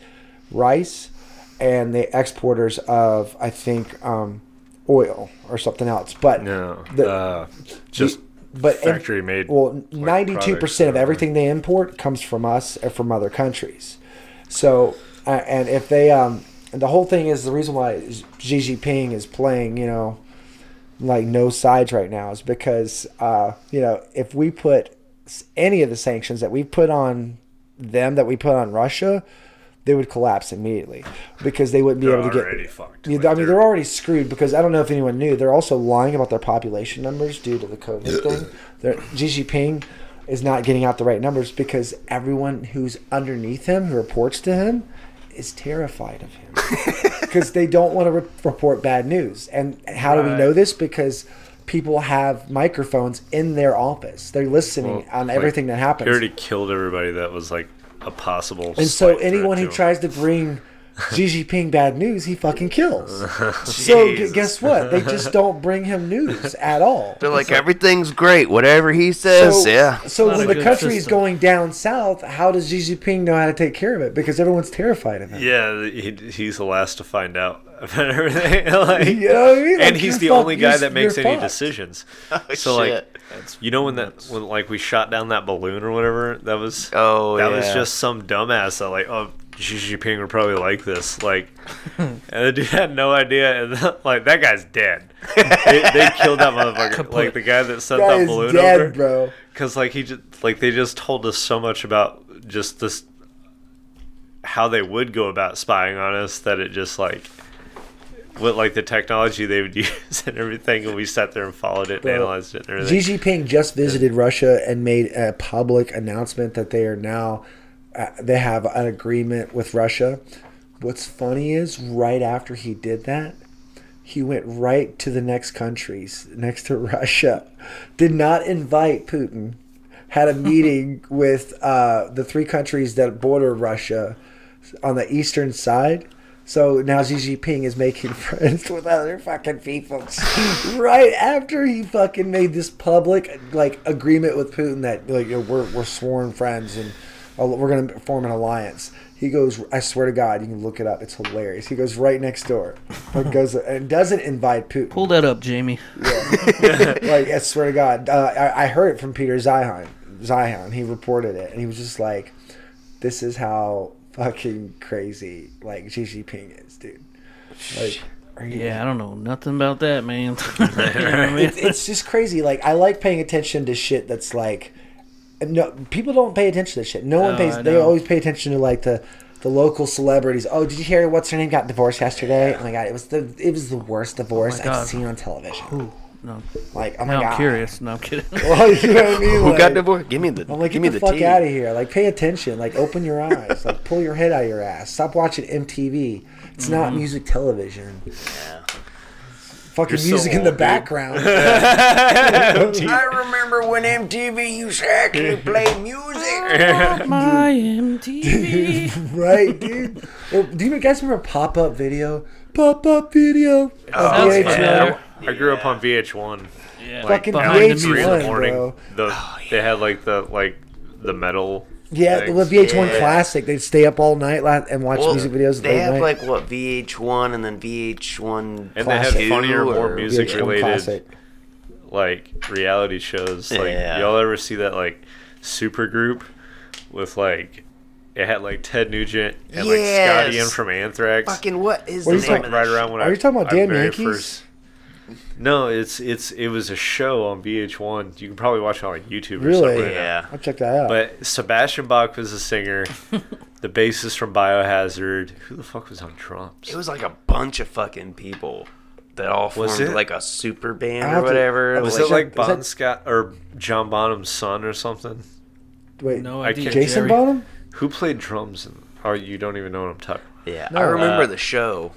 rice, and the exporters of, I think, oil or something else. But factory made. Well, 92% of everything they import comes from us or from other countries. So, and if they, and the whole thing is the reason why Xi Jinping is playing, like no sides right now is because, if we put any of the sanctions that we put on them, that we put on Russia, they would collapse immediately because they wouldn't be able to get. Fucked. They're already screwed because I don't know if anyone knew. They're also lying about their population numbers due to the COVID thing. Xi Jinping is not getting out the right numbers because everyone who's underneath him, who reports to him, is terrified of him because they don't want to report bad news. And how do we know this? Because people have microphones in their office. They're listening on everything that happens. He already killed everybody that was like a possible. And so slight threat anyone who to him. tries to bring Xi Jinping bad news, he fucking kills. So guess what? They just don't bring him news at all. They're like, everything's great. Whatever he says, yeah. So Not when a the good country is system. going down south, how does Xi Jinping know how to take care of it? Because everyone's terrified of him. Yeah, he's the last to find out about everything. Like, You know what I mean? and Like, he's you're the fucked- only guy you're- that makes you're any fucked. decisions. Oh, So like, shit. you know when like we shot down that balloon or whatever, that was Oh, was yeah. just some dumbass that like, oh, Xi Jinping would probably like this, like, and the dude had no idea, and like that guy's dead. They killed that motherfucker, like the guy that sent Guy that is balloon dead, over, bro. because like they just told us so much about just this how they would go about spying on us that it just like. What like the technology they would use and everything, and we sat there and followed it and Bro, analyzed it and everything. Xi Jinping just visited Russia and made a public announcement that they are now they have an agreement with Russia. What's funny is right after he did that, he went right to the next countries next to Russia, did not invite Putin, had a meeting with the 3 countries that border Russia on the eastern side. So now Xi Jinping is making friends with other fucking people. Right after he fucking made this public like agreement with Putin that like we're sworn friends and we're gonna form an alliance. He goes, I swear to God, you can look it up. It's hilarious. He goes right next door, like goes and doesn't invite Putin. Pull that up, Jamie. Like I swear to God, I heard it from Peter Zion. He reported it, and he was just like, "This is how fucking crazy like Xi Jinping is, dude." Like, are you? Yeah, I don't know nothing about that, man. You know what I mean? It's just crazy. Like I like paying attention to shit that's like, no, people don't pay attention to shit. No one No, pays. I They know. always pay attention to like the local celebrities. Oh, did you hear what's her name got divorced yesterday? Oh my God, it was the worst divorce God. I've seen on television. Ooh, no, Like, oh my now God. I'm curious. No, I'm kidding. Well, you know what I mean? Who Like, got divorced? Give me the. I'm like, give get me the fuck tea. out of here. Like, pay attention. Like, open your eyes. Like, pull your head out of your ass. Stop watching MTV. It's not music television. Yeah. Fucking You're so music in the old, dude. background. I remember when MTV used to actually play music. My MTV. Right, dude? Or, do you guys remember Pop-Up Video? Pop-Up Video. Sounds VH1. familiar. I grew up on VH1. Yeah, Fucking behind the VH1, 3 in the music. morning. bro. They had like the metal. Yeah, things. the VH1 Yeah. Classic. They'd stay up all night and watch Well, music videos They late have night. like what VH1 and then VH1 And they Classic. had funnier, more or music VH1 related Classic. like reality shows. Like Yeah. y'all ever see that like super group with like it had like Ted Nugent and like Scotty Yes. Ian from Anthrax. Fucking what is What are the you name talking- of right that around shit? when Are you talking about I Damn very Yankees? No, it was a show on VH1. You can probably watch it on like YouTube or Really? something. right now. Yeah. I'll check that out. But Sebastian Bach was the singer. The bassist from Biohazard. Who the fuck was on drums? It was like a bunch of fucking people that all Was formed it? like a super band I or have to- whatever. Was like- it like is Bon that- Scott or John Bonham's son or something? Wait, No I idea. can't- Jason Jerry. Bonham? Who played drums? Oh, you don't even know what I'm talking about. Yeah, No, I remember uh, the show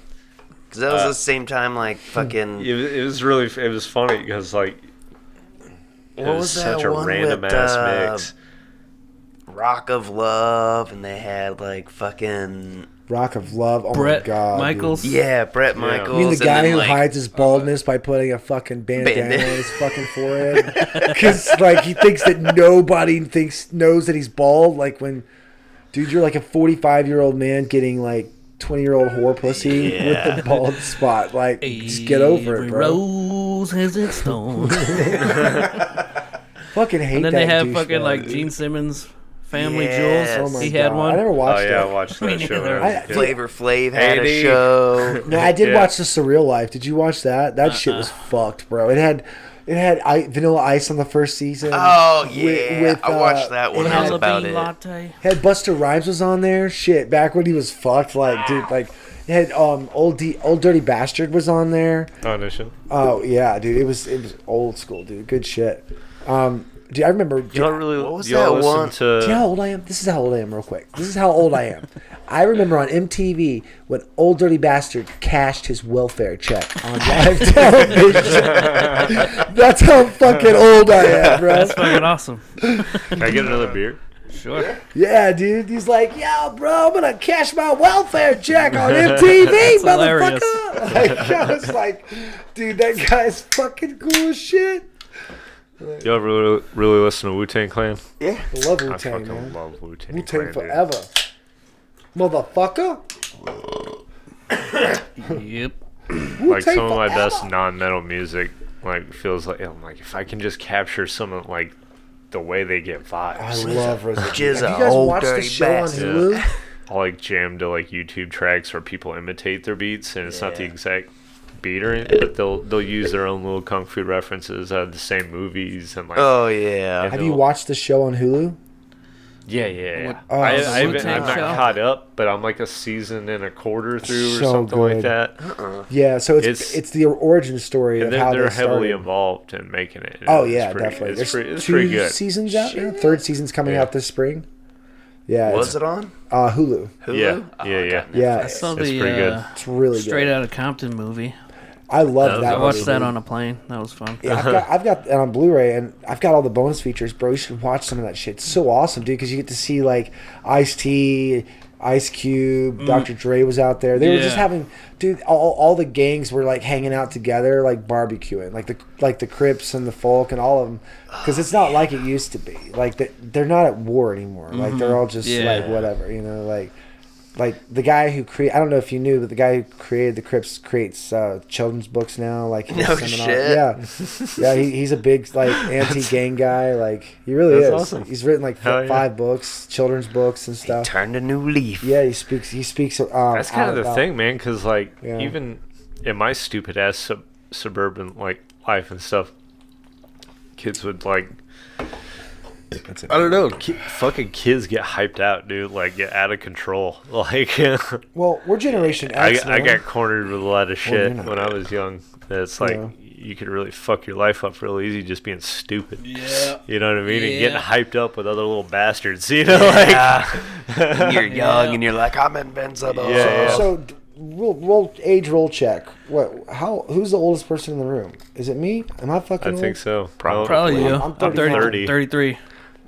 because that was the same time like fucking. It was funny because like it What was was that such a one random with, ass mix. Rock of Love, and they had like fucking Rock of Love. Oh Brett my God. Michaels. Dude. yeah, Brett Yeah. Michaels. You mean the and guy then, who like, hides his baldness by putting a fucking bandana on Bandana. his fucking forehead? Because like he thinks that nobody knows that he's bald. Like when, dude, you're like a 45-year-old man getting like 20-year-old whore pussy with the bald spot. Like, just get over it, Every bro. rose has its thorn. Fucking hate And then that they have douchebag, fucking like dude. Gene Simmons Family Yes. Jewels. Oh my He had God. one. I never Oh watched yeah, I it. watched Me that show. neither. when I was a I- kid. Flavor Flav had Hey, a show. No, I did Yeah. watch The Surreal Life. Did you watch that? That shit was fucked, bro. It had Vanilla Ice on the first season. Oh With- yeah, with, I watched that it one. had- That was Vanilla about bean it. latte. Had Buster Rhymes was on there. Shit, back when he was fucked, like dude, like it had old Dirty Bastard was on there. Oh no shit. Oh yeah, dude, it was old school, dude. Good shit. Dude, I remember. You don't really. What was you all that listen one? to? Do you know how old I am? This is how old I am, real quick. This is how old I am. I remember on MTV when Old Dirty Bastard cashed his welfare check on live television. That's how fucking old I am, bro. That's fucking awesome. Can I get another beer? Sure. Yeah, dude. He's like, yo, bro, I'm gonna cash my welfare check on MTV, motherfucker. Like, I was like, dude, that guy's fucking cool as shit. You ever really listen to Wu-Tang Clan? Yeah. I love I Wu-Tang, fucking man. love Wu-Tang Wu-Tang Clan, dude. forever. Motherfucker. Yep. Like Wu-Tang some of my forever. best non-metal music, like feels like I'm like if I can just capture some of like the way they get vibes. I love RZA. Just Have a you guys old watched the dirty show on bastard. Hulu? I'll like jam to like YouTube tracks where people imitate their beats, and it's not the Yeah. exact beat or anything, but they'll use their own little kung fu references out of the same movies and like. Oh yeah. And Have you watched the show on Hulu? Yeah. What- Oh, I the haven't, Wu-Tang I'm not show? caught up, but I'm like a season and a quarter through or So something good. like that. Yeah, so it's It's- the origin story And of how they're they heavily started. involved in making it. Oh It's yeah, pretty- definitely. It's, There's it's pretty two good. seasons out now. Third season's coming Yeah. out this spring. Yeah, Was it's, it on Hulu? Hulu? Yeah, Oh, yeah, I yeah. got Yeah, I saw It's the pretty good. It's really Straight good. Outta Compton movie. I love That that. I was movie, watched that dude. on a plane. That was fun. Yeah, I've got it on Blu-ray, and I've got all the bonus features, bro. You should watch some of that shit. It's so awesome, dude, because you get to see like Ice-T, Ice Cube, Dr. Dre was out there. They were just Yeah. having, dude. All the gangs were like hanging out together, like barbecuing, like the Crips and the Folk and all of them, because it's not like it used to be. Like they're not at war anymore. Like they're all just Yeah. like whatever, you know, like the guy who I don't know if you knew, but the guy who created the Crips creates children's books now. Like his No seminar. shit. Yeah, he's a big like anti-gang guy. Like he really That's is. awesome. He's written like Hell yeah. 5 books, children's books and stuff. Turned a new leaf. Yeah, he speaks. That's kind of the out. thing, man. Because like Yeah. even in my stupid ass suburban like life and stuff, kids would like. I don't know. Fucking kids get hyped out, dude. Like get out of control. Like Well, we're Generation X. I man. got cornered with a lot of you're shit not. when I was young. That's like Yeah. you could really fuck your life up real easy just being stupid. Yeah. You know what I mean? And Yeah. getting hyped up with other little bastards. You know, like Yeah. You're young Yeah. and you're like, I'm invincible. Yeah. So roll check. Who's the oldest person in the room? Is it me? Am I fucking I old? think so. Probably you. I'm I'm 30. 33.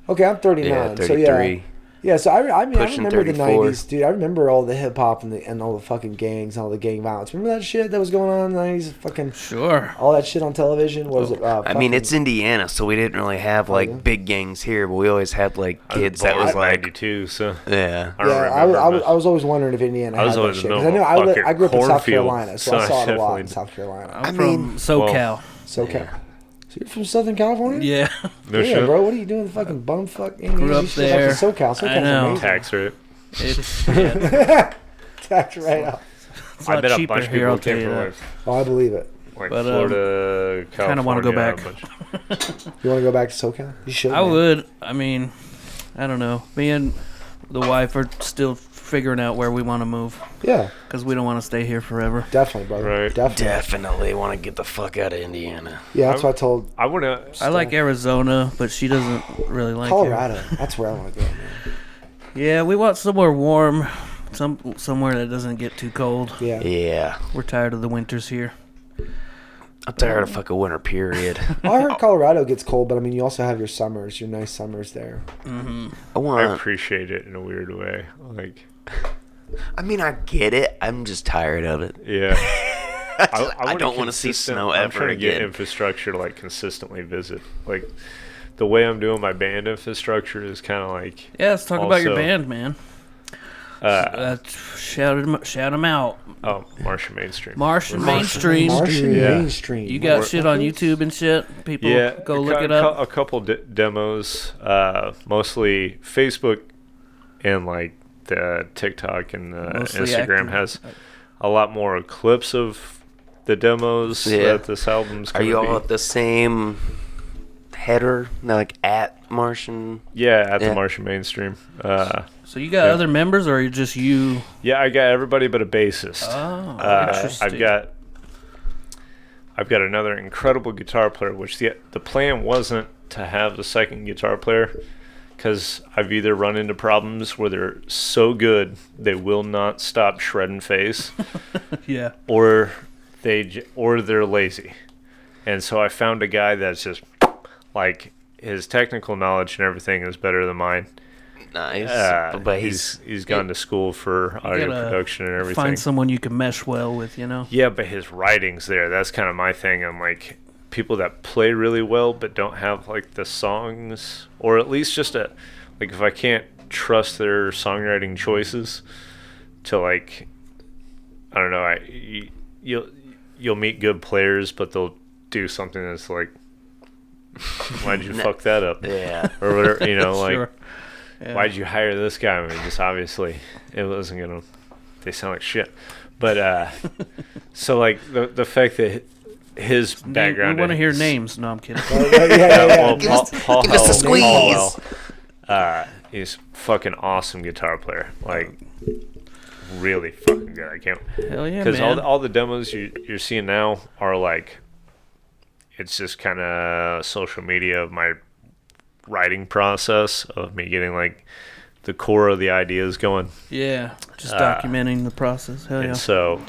Okay, I'm 39. Yeah, So 33. yeah, so I mean, I Pushing remember the 34. 90s, dude. I remember all the hip hop and all the fucking gangs, and all the gang violence. Remember that shit that was going on in the 90s? Fucking Sure. all that shit on television. What was it? I mean, it's Indiana, so we didn't really have like yeah. big gangs here, but we always had like kids that Born was in like, 92, so yeah. I don't Yeah, remember I much. was always wondering if Indiana I was had that always in shit. the 'Cause I know middle of a I grew up in South cornfield, Carolina, so so I I saw it a lot definitely- in South Carolina. I'm I from mean- SoCal. SoCal. So you're from Southern California? Yeah. No Yeah, shit. bro. What are you doing? Fucking bumfuck Indians? Grew You up should go back there. to SoCal. SoCal's I know. amazing. Tax rate. It's, yeah, Tax right out. it's a I lot bet a cheaper bunch of here, people I'll tell came you from that. Oh, I believe it. like But, Florida, California. kinda wanna go back. a bunch. You want to go back to SoCal? You should. I man. would. I mean, I don't know. Me and the wife are still figuring out where we want to move Yeah, because we don't want to stay here forever. definitely, brother. Right. Definitely. Definitely want to get the fuck out of Indiana. Yeah, that's what I told I want to. I like Arizona, but she doesn't really like Colorado. That's where I want to go, man. Yeah, we want somewhere warm, somewhere that doesn't get too cold. Yeah. Yeah. We're tired of the winters here. I'm tired of fucking winter, period. I heard Colorado gets cold, but I mean, you also have your summers, your nice summers there. I I want. appreciate it in a weird way. Like, I mean, I get it. I'm just tired of it. yeah. I wanna don't want to see consistent- snow I'm ever trying to get again. infrastructure to like consistently visit. Like, the way I'm doing my band infrastructure is kind of like Yeah, let's talk about your Also- band, man. Shout them out. Martian Mainstream. Martian Mainstream. Martian Yeah. Mainstream. You got shit on YouTube and shit. People go look it up. A couple demos, mostly Facebook and like the TikTok and the Mostly Instagram acting. has a lot more clips of the demos Yeah. that this album's Are gonna you all be. at the same header? No, like at Martian? Yeah, at Yeah. the Martian Mainstream. So you got Yeah. other members, or are you just you? Yeah, I got everybody but a bassist. Oh, I've got another incredible guitar player, which the plan wasn't to have the second guitar player, because I've either run into problems where they're so good they will not stop shredding face, yeah. or they're lazy, and so I found a guy that's just like his technical knowledge and everything is better than mine, Nice. But he's gone to school for audio production and everything. Find someone you can mesh well with, you know? Yeah, but his writing's there. That's kind of my thing. I'm like, people that play really well but don't have like the songs, or at least just like if I can't trust their songwriting choices to like, I don't know, you'll meet good players, but they'll do something that's like, why'd you fuck that up? Yeah. Or whatever, you know, like, Sure. Yeah. why'd you hire this guy? I mean, just obviously it wasn't gonna. They sound like shit. But so like the fact that his background. We want to hear names. No, I'm kidding. Well, Give us the squeeze. He's fucking awesome guitar player. Like, really fucking good. I can't. Hell yeah, Because man. all the demos you're seeing now are like, it's just kind of social media of my writing process of me getting like the core of the ideas going. Yeah, just documenting the process. Hell yeah. And so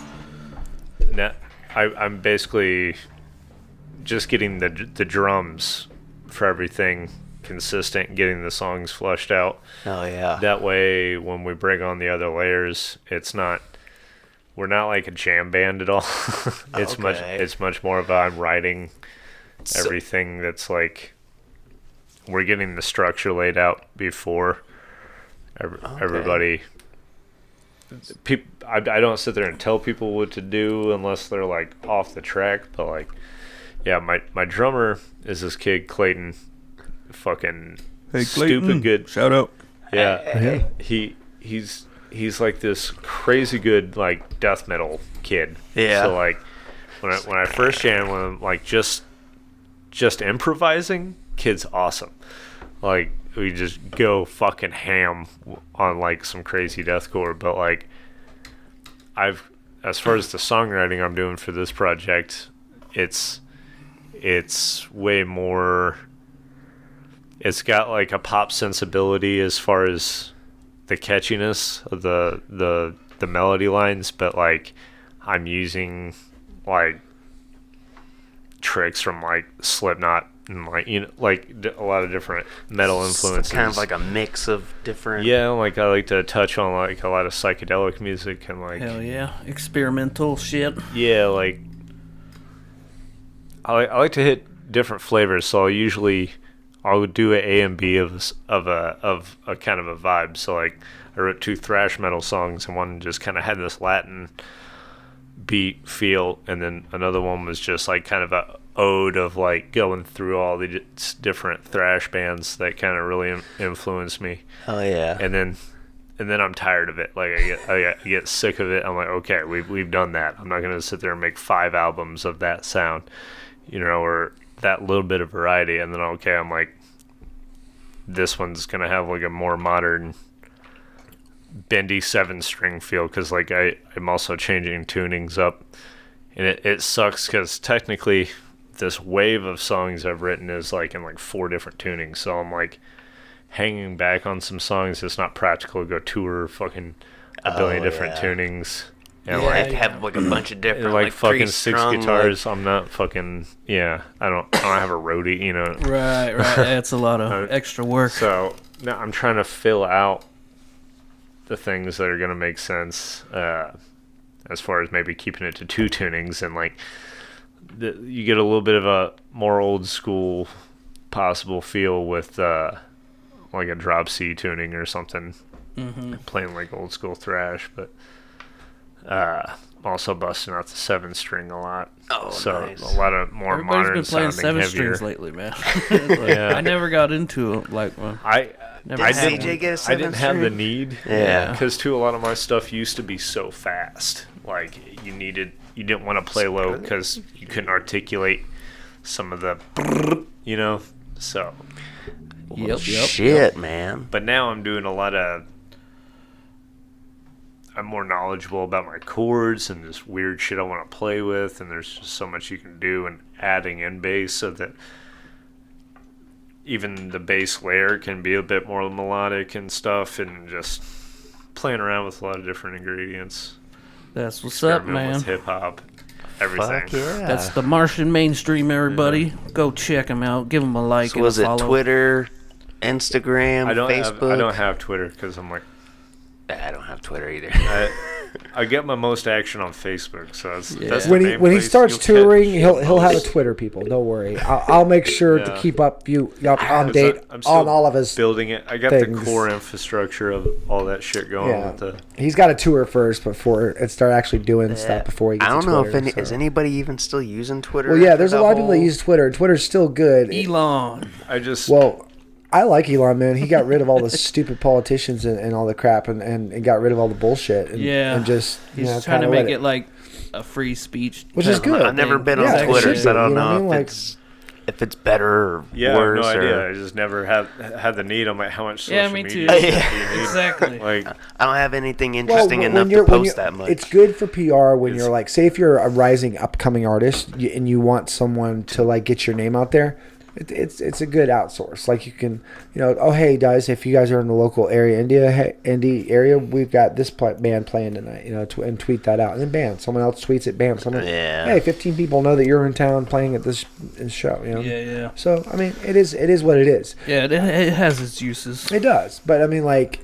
now I'm basically just getting the drums for everything consistent, getting the songs flushed out. Oh yeah. That way, when we bring on the other layers, we're not like a jam band at all. It's much more of I'm writing everything that's like, we're getting the structure laid out before everybody. I don't sit there and tell people what to do unless they're like off the track, but like, yeah, my drummer is this kid Clayton, fucking stupid good. Shout out. Yeah, he's like this crazy good like death metal kid. Yeah. So like when I first jammed with him, like just improvising, kid's awesome. Like we just go fucking ham on like some crazy deathcore, but like as far as the songwriting I'm doing for this project, it's way more. It's got like a pop sensibility as far as the catchiness of the melody lines, but like I'm using like tricks from like Slipknot and like, you know, like a lot of different metal influences. Kind of like a mix of different. Yeah, like I like to touch on like a lot of psychedelic music and like. Hell yeah, experimental shit. Yeah, like I like to hit different flavors, so I would do an A and B of a kind of a vibe. So like I wrote 2 thrash metal songs, and one just kind of had this Latin beat feel, and then another one was just like kind of a ode of like going through all the different thrash bands that kind of really influenced me. Oh yeah. And then I'm tired of it. Like I get sick of it. I'm like, okay, we've done that. I'm not gonna sit there and make 5 albums of that sound, you know, or that little bit of variety. And then okay, I'm like, this one's gonna have like a more modern bendy 7-string feel, because like I'm also changing tunings up, and it sucks because technically this wave of songs I've written is like in like 4 different tunings, so I'm like hanging back on some songs. It's not practical to go tour fucking a billion different tunings and like have like a bunch of different like fucking 6 3-strung, guitars. I'm not fucking I don't have a roadie, you know. Right. That's a lot of extra work. So now I'm trying to fill out the things that are going to make sense, as far as maybe keeping it to 2 tunings, and like you get a little bit of a more old school possible feel with like a drop C tuning or something, playing like old school thrash, but also busting out the 7-string a lot. Oh, so nice. A lot of more Everybody's modern been playing sounding 7 heavier. strings lately, man. Like, I never got into it. Like, I never I had didn't, one. get a I didn't have the 7-string? need. Yeah. Because too, a lot of my stuff used to be so fast. Like you didn't want to play low because you couldn't articulate some of the, you know. So. Yep. Shit, man. But now I'm doing a lot of. I'm more knowledgeable about my chords and this weird shit I want to play with, and there's just so much you can do, and adding in bass so that even the bass layer can be a bit more melodic and stuff, and just playing around with a lot of different ingredients. That's what's up, Experiment man. with hip hop, everything. Fuck yeah. That's the Martian Mainstream, everybody. Go check him out. Give him a like So and was a it follow. Twitter, Instagram, Facebook. I don't have Twitter because I'm like, I don't have Twitter either. I get my most action on Facebook, so that's when the he when he place starts you'll touring, catch he'll have a most. Twitter. People, don't worry. I'll make sure to keep up on date I'm still on all of his building it. I got things. the core infrastructure of all that shit going. Yeah, With the, he's got to tour first before it start actually doing stuff before he gets. I don't to know Twitter, if is anybody even still using Twitter. Well, yeah, after there's a the lot of people that whole- use Twitter. Twitter's still good. Elon. I just Well, I like Elon, man. He got rid of all the stupid politicians and all the crap and got rid of all the bullshit. And, Yeah. and just He's you know, trying to kinda let make it like a free speech. Which is kind of good. I've never thing. been Yeah, on it Twitter, should so I be, don't you know what I know mean? if Like- it's better or I have worse. no idea. Or, I just never had the need. I'm like, how much social Yeah, me too. media do Yeah. you need? Exactly. Like, I don't have anything Well, interesting enough to post that much. It's good for PR when It's- you're like, say if you're a rising upcoming artist and you want someone to like get your name out there, it's a good outsource. Like you can, you know, oh hey guys, if you guys are in the local area, indie area, we've got this band playing tonight, you know, and tweet that out, and then bam, someone else tweets it, bam, someone, Yeah. hey, 15 people know that you're in town playing at this show, you know. Yeah. So I mean, it is what it is. Yeah, it has its uses. It does, but I mean, like,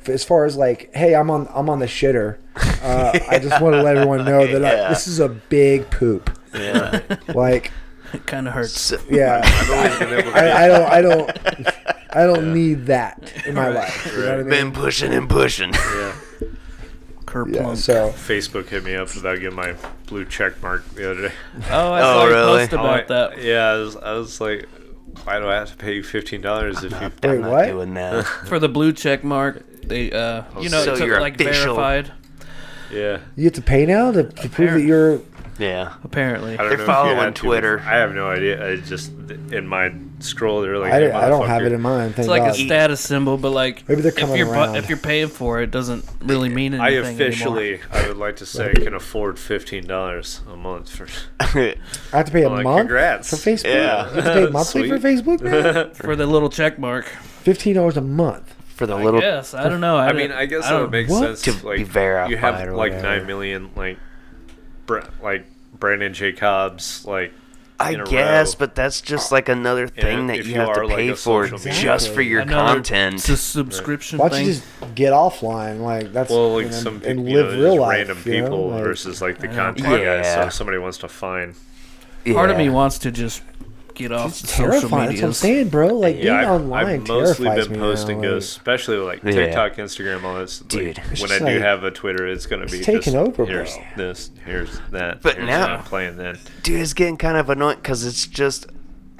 as far as like, hey, I'm on the shitter. I just want to let everyone know that Yeah. this is a big poop. Yeah. Like, It kind of hurts. So- yeah, I've always been able to. I don't need that in my life. You know what I mean? Been pushing and pushing. Yeah. Kerplunk. Yeah. So Facebook hit me up about getting my blue check mark the other day. Oh, I Oh, saw you really? post about that. Yeah, I was like, why do I have to pay you $15 if you? Wait, I'm not what? doing that. For the blue check mark, they you know, So it's you're like official. verified. Yeah. you have to pay now to prove that you're. Yeah. Apparently. I don't They're know if you following had to. Twitter. I have no idea. I just in my scroll they're like, I hey, don't have motherfucker. it in mind. Thank It's like God. a status symbol, but like Maybe they're coming around. if you're paying for it, it doesn't really mean I anything officially, I would like to say, can afford $15 a month for. I have to pay a Well, month congrats. for Facebook. Yeah. You have to pay monthly for Sweet. Facebook now? anymore. For the little check mark. $15 a month. For the little. Yes, I don't know. I mean, I guess that would make What? sense. To if, like, be verified you have or like whatever. 9 million, like Brandon Jacobs, like. I in a guess, row. but that's just like another thing that if you you have to are, like, pay a for social media just for your Another- content. It's a subscription Why don't thing. you just get offline? Like that's Well, like you know, some and people, live real just life. random you know, people like- versus like the I know. content guys. So Yeah. if somebody wants to find. Part of me Yeah. wants to just get off It's the social terrifying. That's what I'm media. saying, bro. Like being Yeah, online I've mostly terrifies been me posting now. those, especially like Yeah. TikTok, Instagram, all this. Dude. Like, It's when just I do like- have a Twitter, it's gonna be it's taking just, over, here's bro. this, here's that. But here's now- what I'm playing then. Dude, it's getting kind of annoying because it's just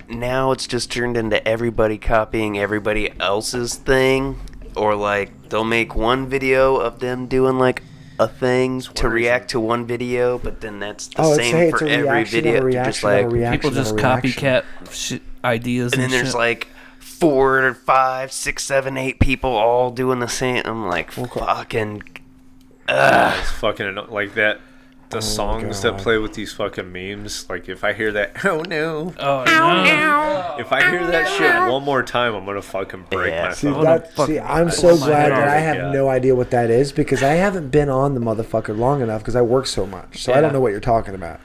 now it's just turned into everybody copying everybody else's thing, or like they'll make one video of them doing like a thing to Twitter react to one video, but then that's the Oh, same it's for a every reaction video. of a You're just reaction of a like, reaction People of just a reaction. copycat shit, ideas and and, then there's shit. like 4, 5, 6, 7, 8 people all doing the same. I'm like, fucking. It's fucking like that. The Oh, songs God. that play with these fucking memes. Like if I hear that, oh no. Oh no! If I hear that shit one more time, I'm gonna fucking break Yeah. my See, phone. I'm I so want my glad head that off. I have Yeah. no idea what that is because I haven't been on the motherfucker long enough because I work so much. So I don't Yeah. know what you're talking about.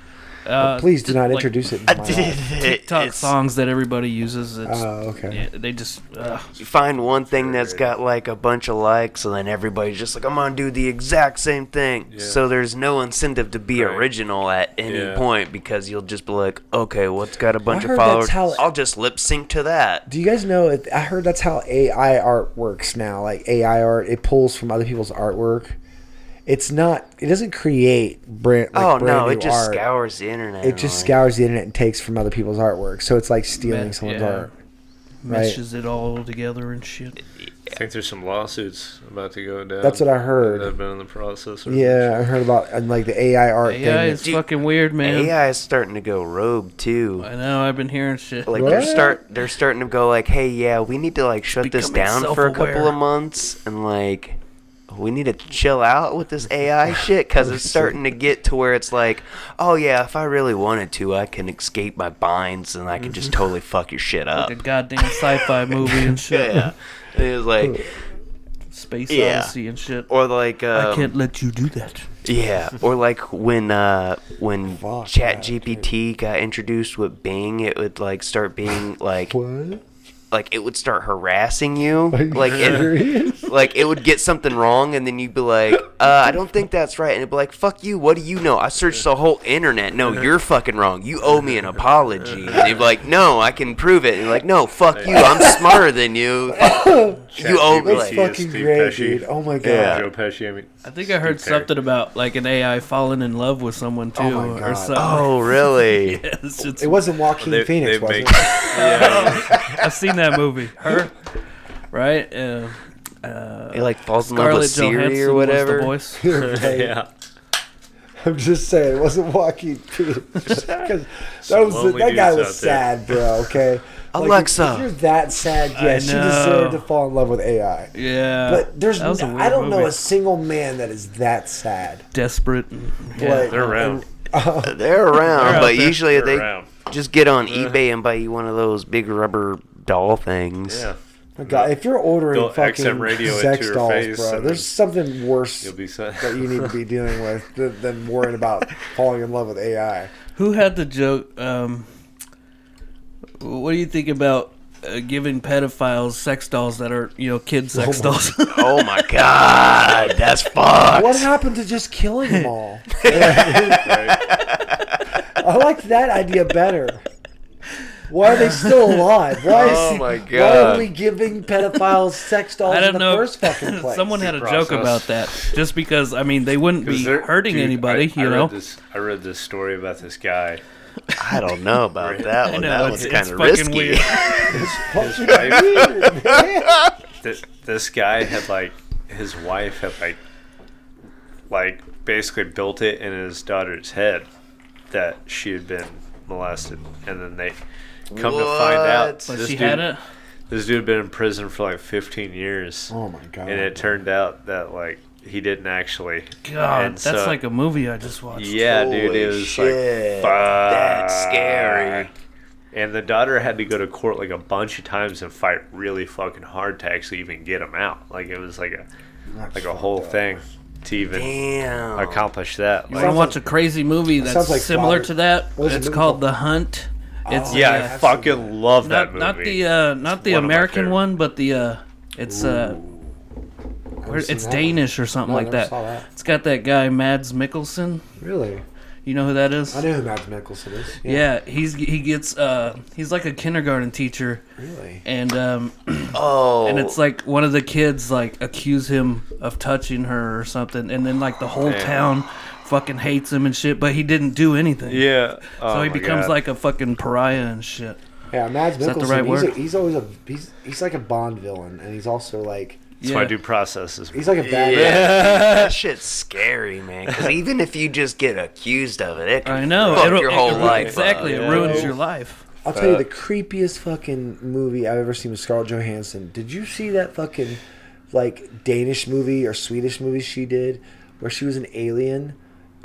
Please do not like introduce it into my life. TikTok It's- songs that everybody uses. It's, Oh, okay. yeah, they just. You find one thing that's got like a bunch of likes, and then everybody's just like, I'm gonna do the exact same thing. Yeah. So there's no incentive to be Right. original at any Yeah. point because you'll just be like, okay, what's got a bunch of heard that's followers? how- I'll just lip sync to that. Do you guys know? I heard that's how AI art works now. Like AI art, it pulls from other people's artwork. It's not. It doesn't create brand. Like Oh brand no, new it just art. scours the internet. It just like- scours the internet and takes from other people's artwork. So it's like stealing Me- someone's yeah. art. Right. meshes it all together and shit. I think there's some lawsuits about to go down. That's what I heard. That have been in the process. Or Yeah, I heard about like the AI art AI thing. is fucking weird, man. AI is starting to go rogue too. I know. I've been hearing shit. Like What? they're starting to go like, hey, yeah, we need to like shut this becoming down for a couple self-aware. of months and like we need to chill out with this AI shit because it's starting to get to where it's like, oh yeah, if I really wanted to, I can escape my binds and I can just totally fuck your shit up. like a goddamn sci-fi movie and shit. Yeah, it was like, Space Yeah. Odyssey and shit. or like, I can't let you do that. yeah, or like when Fuck Chat that, GPT got introduced with Bing, it would like start being like, What? like, it would start harassing you. Like, serious? like, it would get something wrong, and then you'd be like, I don't think that's right. And it'd be like, fuck you, what do you know? I searched the whole internet. No, you're fucking wrong. You owe me an apology. And you'd be like, no, I can prove it. And you're like, no, fuck you. I'm smarter than you. You owe me. That's fucking great, dude. Oh my god. Yeah. Joe Pesci. I mean, I think I heard something about like an AI falling in love with someone too, Oh my or God. something. Oh, really? Yes, it's, It wasn't Joaquin Phoenix, was it? I've seen that movie. Her, right? It, like, falls in love with Scarlett Siri Johansson or whatever. was the voice. yeah. I'm just saying, it wasn't Joaquin Phoenix. Because lonely that guy dudes was out there. sad, bro, okay? Like, Alexa. if you're that sad, yes, she know. deserved to fall in love with AI. Yeah, But there's, that was a weird I don't know movie. a single man that is that sad. Desperate. Like, They're around. They're around, out but there. usually They're they around. just get on eBay and buy you one of those big rubber doll things. Yeah. My God, if you're ordering They'll fucking XM radio sex into your dolls, face bro, and there's something worse You'll be sad. that you need to be dealing with than worrying about falling in love with AI. Who had the joke? What do you think about giving pedophiles sex dolls that are, kid sex dolls? Oh my god, that's fucked. What happened to just killing them all? I like that idea better. Why are they still alive? Why Oh my Why are God. we giving pedophiles sex dolls I in don't the know. first fucking place? Someone had a Process. joke about that. Just because, they wouldn't be hurting anybody, I know? I read this story about this guy. I don't know about that one. know, That it's- one's it's kind of fucking risky. weird. Fucking weird, man. This guy had his wife had basically built it in his daughter's head that she had been molested, and then they come to find out But she had it? this dude had been in prison for 15 years. Oh my God. And it turned out that he didn't actually. God, And that's so- like a movie I just watched. Yeah, dude, Holy it was shit. fuck. That's scary. And the daughter had to go to court a bunch of times and fight really fucking hard to actually even get him out. It was That's a whole fucked up. thing to even Damn. accomplish that. You want to watch a crazy movie sounds that's like similar Father- to that? what was the It's movie called called? The Hunt. It's yeah, I I've fucking love that not movie. not the one of my American favorite. one, but the it's it's Danish or something No, I like never that. saw that. It's got that guy Mads Mikkelsen. Really? You know who that is? I know who Mads Mikkelsen is. Yeah, he gets he's like a kindergarten teacher, Really? and Oh. and it's one of the kids accuse him of touching her or something, and then the whole Damn. town fucking hates him and shit, but he didn't do anything. Yeah. So he becomes a fucking pariah and shit. Yeah, Mads Is that Mikkelsen. the right word? He's always he's like a Bond villain, and he's also That's my due process. he's like a bad guy. that shit's scary, man. Because even if you just get accused of it, it I can know. fuck It'll- your whole life. Exactly. up. It ruins your life. I'll tell you the creepiest fucking movie I've ever seen with Scarlett Johansson. Did you see that fucking Danish movie or Swedish movie she did where she was an alien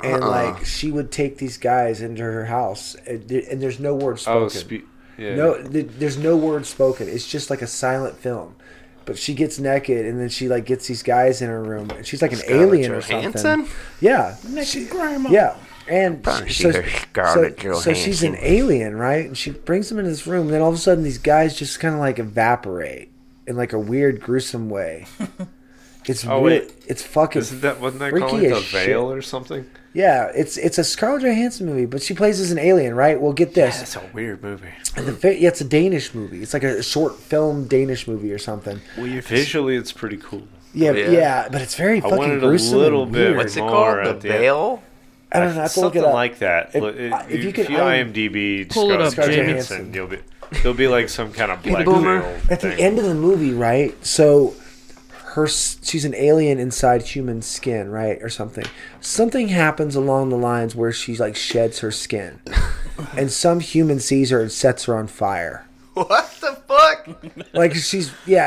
and she would take these guys into her house and there's no words spoken. Yeah. No, there's no words spoken. It's just like a silent film. But she gets naked and then she gets these guys in her room and she's like an Scarlett alien or Johansson? something. Yeah. Yeah. And Probably so, see her Scarlett so she's an Johansson. alien, right? And she brings them into this room and then all of a sudden these guys just kind of evaporate in a weird gruesome way. It's Oh, weird. wait. It's fucking Wasn't that freaky called The as shit. Veil or something? Yeah, it's a Scarlett Johansson movie, but she plays as an alien, right? Well, get this. That's a weird movie. It's a Danish movie. It's like a short film Danish movie or something. Visually, it's pretty cool. Yeah, Yeah. but it's very I fucking wanted a gruesome little and bit. weird. What's it More called? at The the end. Veil? I don't know. I have to look it Something up. like that. If you If can you IMDb Pull it up, Scarlett Jamie. Johansson, there'll be some kind of black Boomer. veil At the thing. end of the movie, right? So she's an alien inside human skin, right, or something. Something happens along the lines where she sheds her skin, and some human sees her and sets her on fire. What the fuck?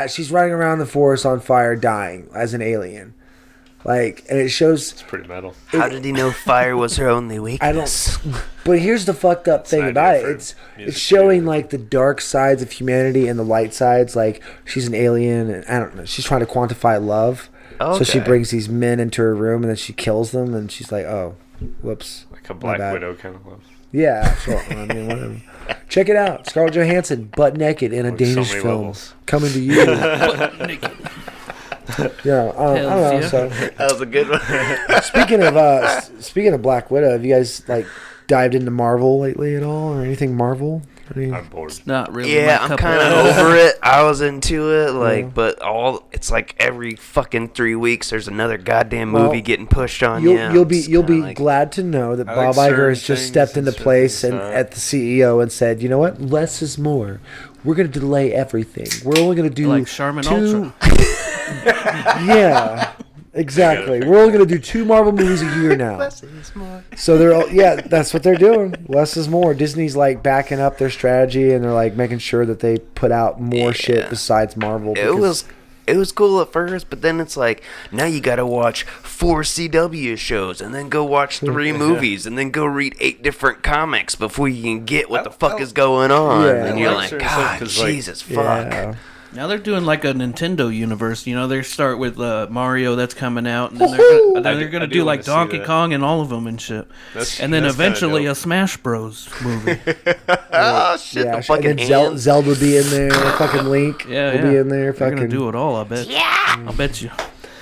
She's running around the forest on fire, dying as an alien. And it shows. It's pretty metal. How did he know fire was her only I weakness? don't. But here's the fucked up thing an about idea it. for a It's music showing video. the dark sides of humanity and the light sides. She's an alien, and I don't know. She's trying to quantify love. So she Okay. brings these men into her room, and then she kills them, and she's like, "Oh, whoops." Like a my Black bad." Widow kind of love. Yeah, sure. I mean, whatever. Check it out. Scarlett Johansson, butt naked in a Danish many film, levels. coming to you. Yeah, I don't know. yeah. So, That was a good one. speaking of Black Widow, have you guys like dived into Marvel lately at all, or anything Marvel? I'm bored. Not really. Yeah, my I'm cup kind tea. of over it. I was into it, like, Yeah. but it's like every fucking 3 weeks there's another goddamn Well, getting getting pushed on You'll, you. you'll be It's you'll be kinda like- glad to know that I Bob like Iger certain has just things stepped into and place certain and things at the CEO and said, you know what, less is more. We're going to delay everything. We're only going to do Like Charmin 2. Ultra. Yeah, exactly. We're only going to do 2 Marvel movies a year now. So they're all, yeah, that's what they're doing. Less is more. Disney's like backing up their strategy and they're like making sure that they put out more shit besides Marvel. It was cool at first, but then it's like now you got to watch 4 CW shows and then go watch 3 movies and then go read 8 different comics before you can get what the fuck is going on. Yeah. And you're I like like, certain stuff God, 'cause, like, Jesus, fuck. Yeah. Now they're doing like a Nintendo universe. You know, they start with Mario that's coming out, and then they're gonna I do do like wanna see Donkey that. Kong and all of them and shit. And then that's kinda eventually dope. a Smash Bros movie. Oh shit, Yeah, the and fucking then hands. Zelda will be in there. Fucking Link Yeah, will be in there. They're gonna Fucking do it all. I bet. Yeah, I bet you.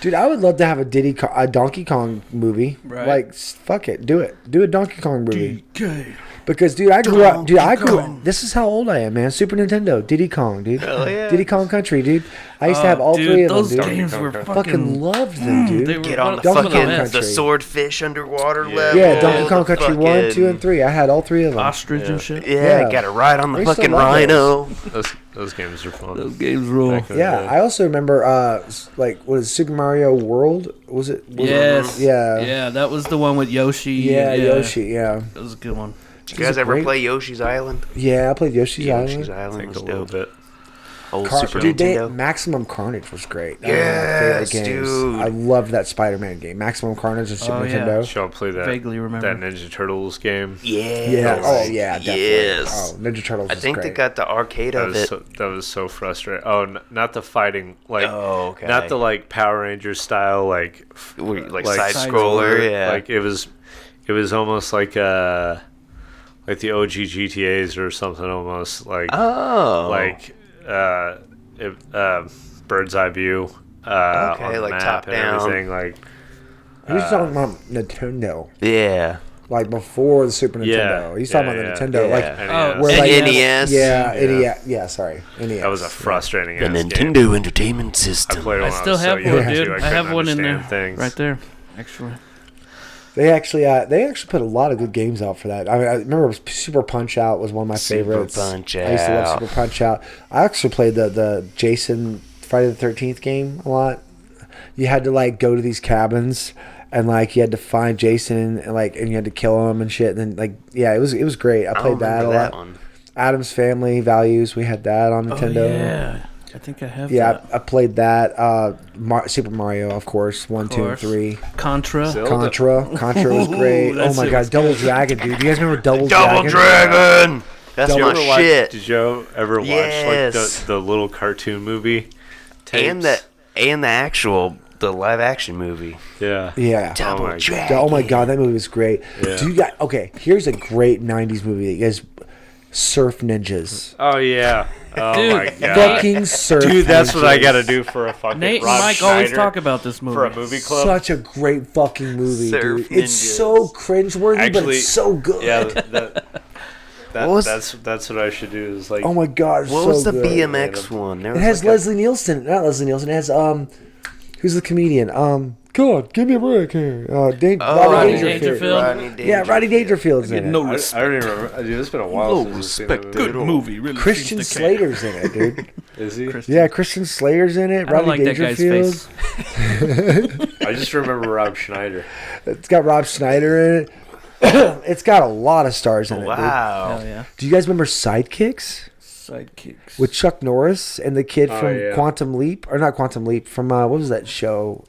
dude, I would love to have a Donkey Kong movie. Right. Like, fuck it, do it. Do a Donkey Kong movie. Okay. Because, dude, I grew up. Dude, I grew up. This is how old I am, man. Super Nintendo, Diddy Kong, dude. Hell yeah. Diddy Kong Country, dude. I used to have all dude, 3 of those them, dude. games Donkey were Kong fucking. Fucking loved them, dude. They were Get on the Donkey fucking Kong Country. the swordfish underwater Yeah. level. Yeah, Donkey Kong the Country 1, 2, and 3. I had all 3 of them. Ostrich and shit. Yeah, Yeah. got to ride on I the used to fucking love rhino. Those games are fun. Those games rule. Back in the Yeah, day. I also remember, like, what is Super Mario World? Was it? Yes. Yeah. Yeah, that was the one with Yoshi. Yeah, Yoshi. Yeah. That was a good one. Did you guys ever great. play Yoshi's Island? Yeah, I played Yoshi's Yoshi's Island. Island Think was a little dope. bit. Old Car- Super dude, Nintendo. Maximum Carnage was great. That was Yes, one of my favorite games. dude. I loved that Spider-Man game. Maximum Carnage on Super Oh, yeah. Nintendo. Shall I play that? Vaguely remember. That Ninja Turtles game. Yeah. Yeah. Oh yeah. Definitely. Yes. Oh, Ninja Turtles. I was think great. they got the arcade That of it. was so frustrating. Oh, not the fighting, like Oh, okay. not the like Power Rangers style, like Like like side scroller, side-scroller, yeah. Like it was almost like the OG GTAs or something, almost like Oh. like bird's eye view. Okay, on the like map top and down. everything. Like He's talking about Nintendo, Yeah. like before the Super Nintendo. Yeah, He's talking yeah, about the yeah. Nintendo, Yeah. like NES. where And like NES. Yeah, Yeah. NES. Yeah, sorry, NES. that was a frustrating The ass Nintendo game. Entertainment I System. played it I when still was have so young, one, dude. too. I couldn't have one in there, understand things. right there, actually. They actually put a lot of good games out for that. I mean, I remember Super Punch Out was one of my Super favorites. Punch I used to love Out. Super Punch Out. I actually played the Jason Friday the 13th game a lot. You had to like go to these cabins and like you had to find Jason and like and you had to kill him and shit. And then like yeah, it was great. I I played that a remember lot. that one. Adam's Family Values, we had that on Nintendo. Oh, yeah, I think I have Yeah, that. I played that. Super Mario, of course, 1, 2, and course. 3. Contra. Zelda. Contra was great. Oh that my shit god, was Double Dragon, dude. Do you guys remember Double Double Dragon? Dragon! That's Double- my Did you ever shit. Did you ever watch Yes. like the little cartoon movie? And tapes? the live action movie. Yeah. Yeah. Double my God. Dragon. Oh my god, that movie was great. Yeah. Do you guys? Okay, here's a great '90s movie. That you guys, Surf Ninjas. Oh yeah. Oh Dude, my god. Fucking Surf. Dude, that's what I Ninjas. gotta do for a fucking Nate and Rob Mike Schneider always talk about this movie. for a movie club. Such a great fucking movie, Surf dude. It's Ninjas. so cringeworthy, but Actually, it's so good. Yeah, What was- that's what I should do. Is like Oh my god, it's What so was the good. BMX one? There It was has like a- Leslie Nielsen. Not Leslie Nielsen. It has who's the comedian? God, give me a break here. Rodney Rodney Dangerfield. Dangerfield. Rodney Yeah, Rodney Dangerfield's in it. No I don't respect. even remember. Dude, it's been a while No since I've seen respect. that Good movie, really. Christian seems to care. Slater's in it, dude. Is he? Yeah, Christian Slater's in it. I don't like Rodney that guy's Dangerfield. face. I just remember Rob Schneider. It's got Rob Schneider in it. It's got a lot of stars in it. Dude. Wow. Hell yeah. Do you guys remember Sidekicks Sidekicks. with Chuck Norris and the kid from yeah. Quantum Leap, or not Quantum Leap? From what was that show?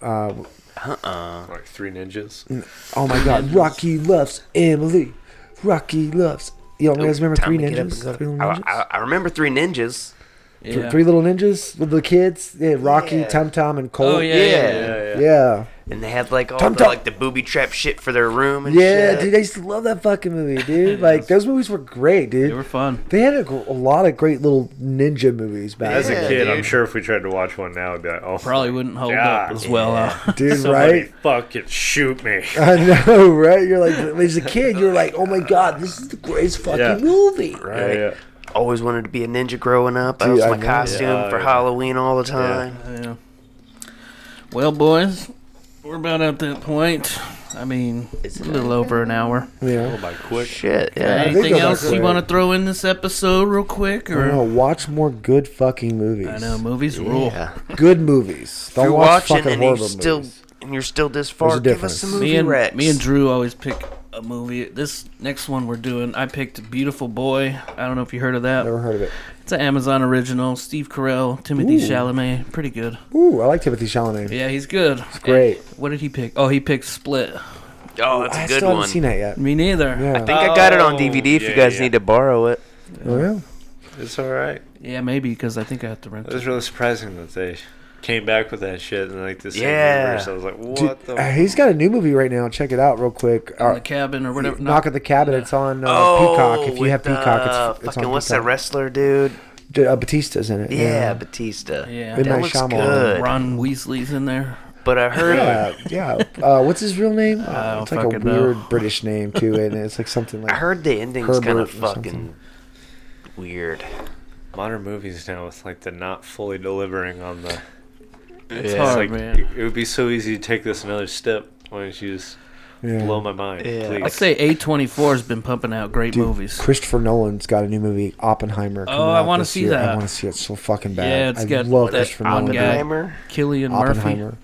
Like Three Ninjas. Oh my God, Rocky loves Emily. Rocky loves. You guys remember Time Three to get up Ninjas? and go. Three Little Ninjas? I remember Three Ninjas. Yeah. Three Little Ninjas with the kids. Yeah, Rocky, Tum Tum, and Colt. Oh yeah. Yeah. And they had like all Tum the, Tum. like the booby trap shit for their room and Yeah, shit. dude, I used to love that fucking movie, dude. Like, those movies were great, dude. They were fun. They had a lot of great little ninja movies back As a then. kid, I'm dude. sure if we tried to watch one now, it'd be like, oh, Probably wouldn't hold God. up as well. Dude, somebody right? fucking shoot me. I know, right? You're like, as a kid, you're like, oh my God, this is the greatest fucking movie. Right. Yeah. Always wanted to be a ninja growing up. That Dude, was I my know. costume Yeah, for yeah. Halloween all the time. Yeah. Well, boys, we're about at that point. I mean, it's a little over an hour. Yeah. By quick. Shit, yeah. think Anything go back else you quick. want to throw in this episode real quick? I don't know, Or watch more good fucking movies. I know movies rule. Yeah. Good movies. If Don't you're watch watching fucking and you're horrible still movies. this There's a far, give difference. us some movie Me and Rex. Drew always pick a movie. This next one we're doing, I picked Beautiful Boy. I don't know if you heard of that. Never heard of it. It's an Amazon original. Steve Carell, Timothy Chalamet, pretty good. Ooh, I like Timothy Chalamet. Yeah, he's good. It's great. What did he pick? Oh, he picked Split. Oh, that's I a good still one. haven't seen that yet. Me neither. Yeah. I think I got it on Oh, DVD if you yeah, guys yeah. need to borrow it. Oh, yeah. It's all right. Yeah, maybe because I think I have to rent It it. was really surprising that they came back with that shit and like the same Yeah. universe. I was like, what Dude, the? he's got a new movie right now. Check it out real quick. In the cabin or whatever. Knock at the Cabin. It's on Oh, Peacock. If you with, have Peacock, it's fucking on what's that Peacock. wrestler dude? Batista's in it. Yeah, Batista. Yeah. Good That Night looks Shyamalan. good. Ron Weasley's in there. But I heard Yeah. What's his real name? don't It's like a fucking know. weird British name too, and it's like something like. I heard the ending's Herbert kind or of something. fucking weird. Modern movies now with like the not fully delivering on the. It's Yeah. hard, like man. it would be so easy to take this another step. Why don't you just Yeah. blow my mind, Yeah. please? I'd say A24 has been pumping out great Dude, movies. Christopher Nolan's got a new movie, Oppenheimer. coming I out wanna this see year. that. I want to see it so fucking bad. Yeah, it's I got love that Christopher one Nolan. guy. Oppenheimer? Killian Murphy. Oppenheimer.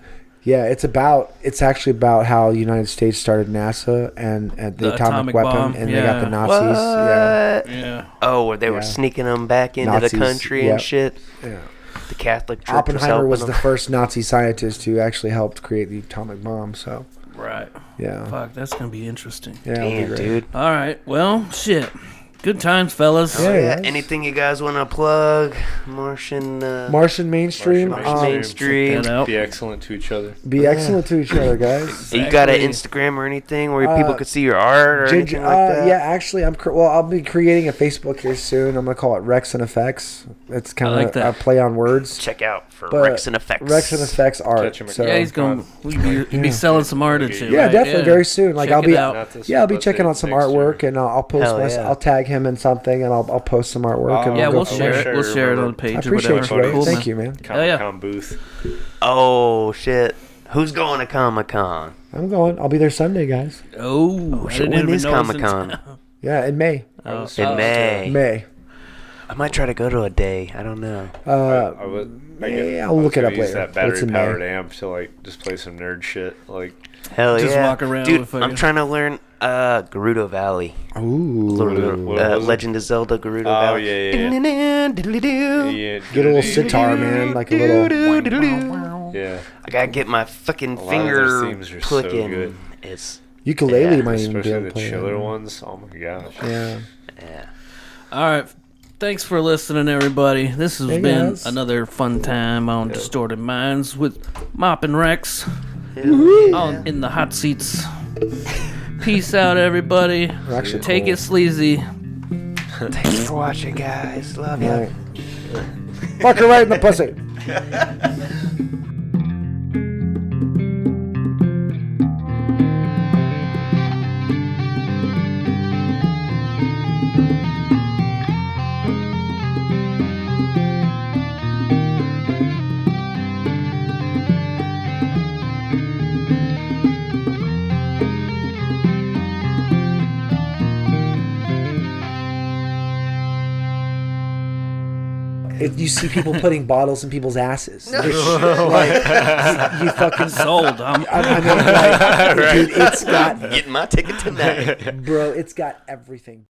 Yeah, it's actually about how the United States started NASA and the The atomic atomic weapon, bomb, and they got yeah. the Nazis. Yeah, What? Yeah. Oh, where they were Yeah. sneaking them back into Nazis, the country yeah. and shit. yeah. The Catholic Church Oppenheimer was was the helping first Nazi scientist who actually helped create the atomic bomb. So Right. yeah, Fuck, that's going to be interesting. yeah, them. it'll be Damn, great. dude. All right. Well, shit. Good times, fellas. Yeah, Yeah, guys. anything you guys want to plug? Martian. Martian mainstream. Martian um, Mainstream. Check that out. Be excellent to each other. Be excellent to each other, guys. You got an Exactly. Instagram or anything where people Uh, could see your art or anything like that? Yeah, actually, I'll be creating a Facebook here soon. I'm gonna call it Rex and Effects. It's kind like of that. a play on words. Check out for But Rex and Effects. Rex and Effects art. Catch 'em at So, Yeah, he's going to be selling some art and shit. yeah, right? definitely very soon. Like Check I'll it be out. Not this I'll be year, but checking the out some next artwork, year. and I'll post Hell yeah. I'll tag him in something, and I'll post some artwork. And Yeah, we'll we'll go from share there. it. We'll share it on the I page or appreciate whatever. you, Ray. Cool, Thank man. you, man. Comic-Con booth. Oh, shit. Who's going to Comic-Con? I'm going. I'll be there Sunday, guys. Oh, I Shit, didn't when even is know it was in Comic-Con? town. Yeah, in May. In May. May. I might try to go to a day. I don't know. I would. yeah, I'll look it up use later, that but it's in May. battery-powered amp to like just play some nerd shit. Like Hell Just yeah. walk around Dude, with I'm fucking- trying to learn Gerudo Valley. Ooh. what was it? Legend of Zelda Gerudo Oh, Valley. yeah. Get a little sitar, man, like a little Yeah. I gotta get my fucking A lot of finger those themes are so clicking. good. It's ukulele. Yeah, might even be Especially able the to play chiller that. ones. Oh my gosh. Yeah. yeah. All right. Thanks for listening, everybody. This has Hey, been guys. another fun time on Distorted Minds with Mop and Rex on in the hot seats. Peace out, everybody. We're actually Take cool. it sleazy. Thanks for watching, guys. Love you. Right. Fuck her right in the pussy. If you see people putting bottles in people's asses, like, you fucking Sold. I mean, like, dude, it's got, Getting my ticket tonight. bro, it's got everything.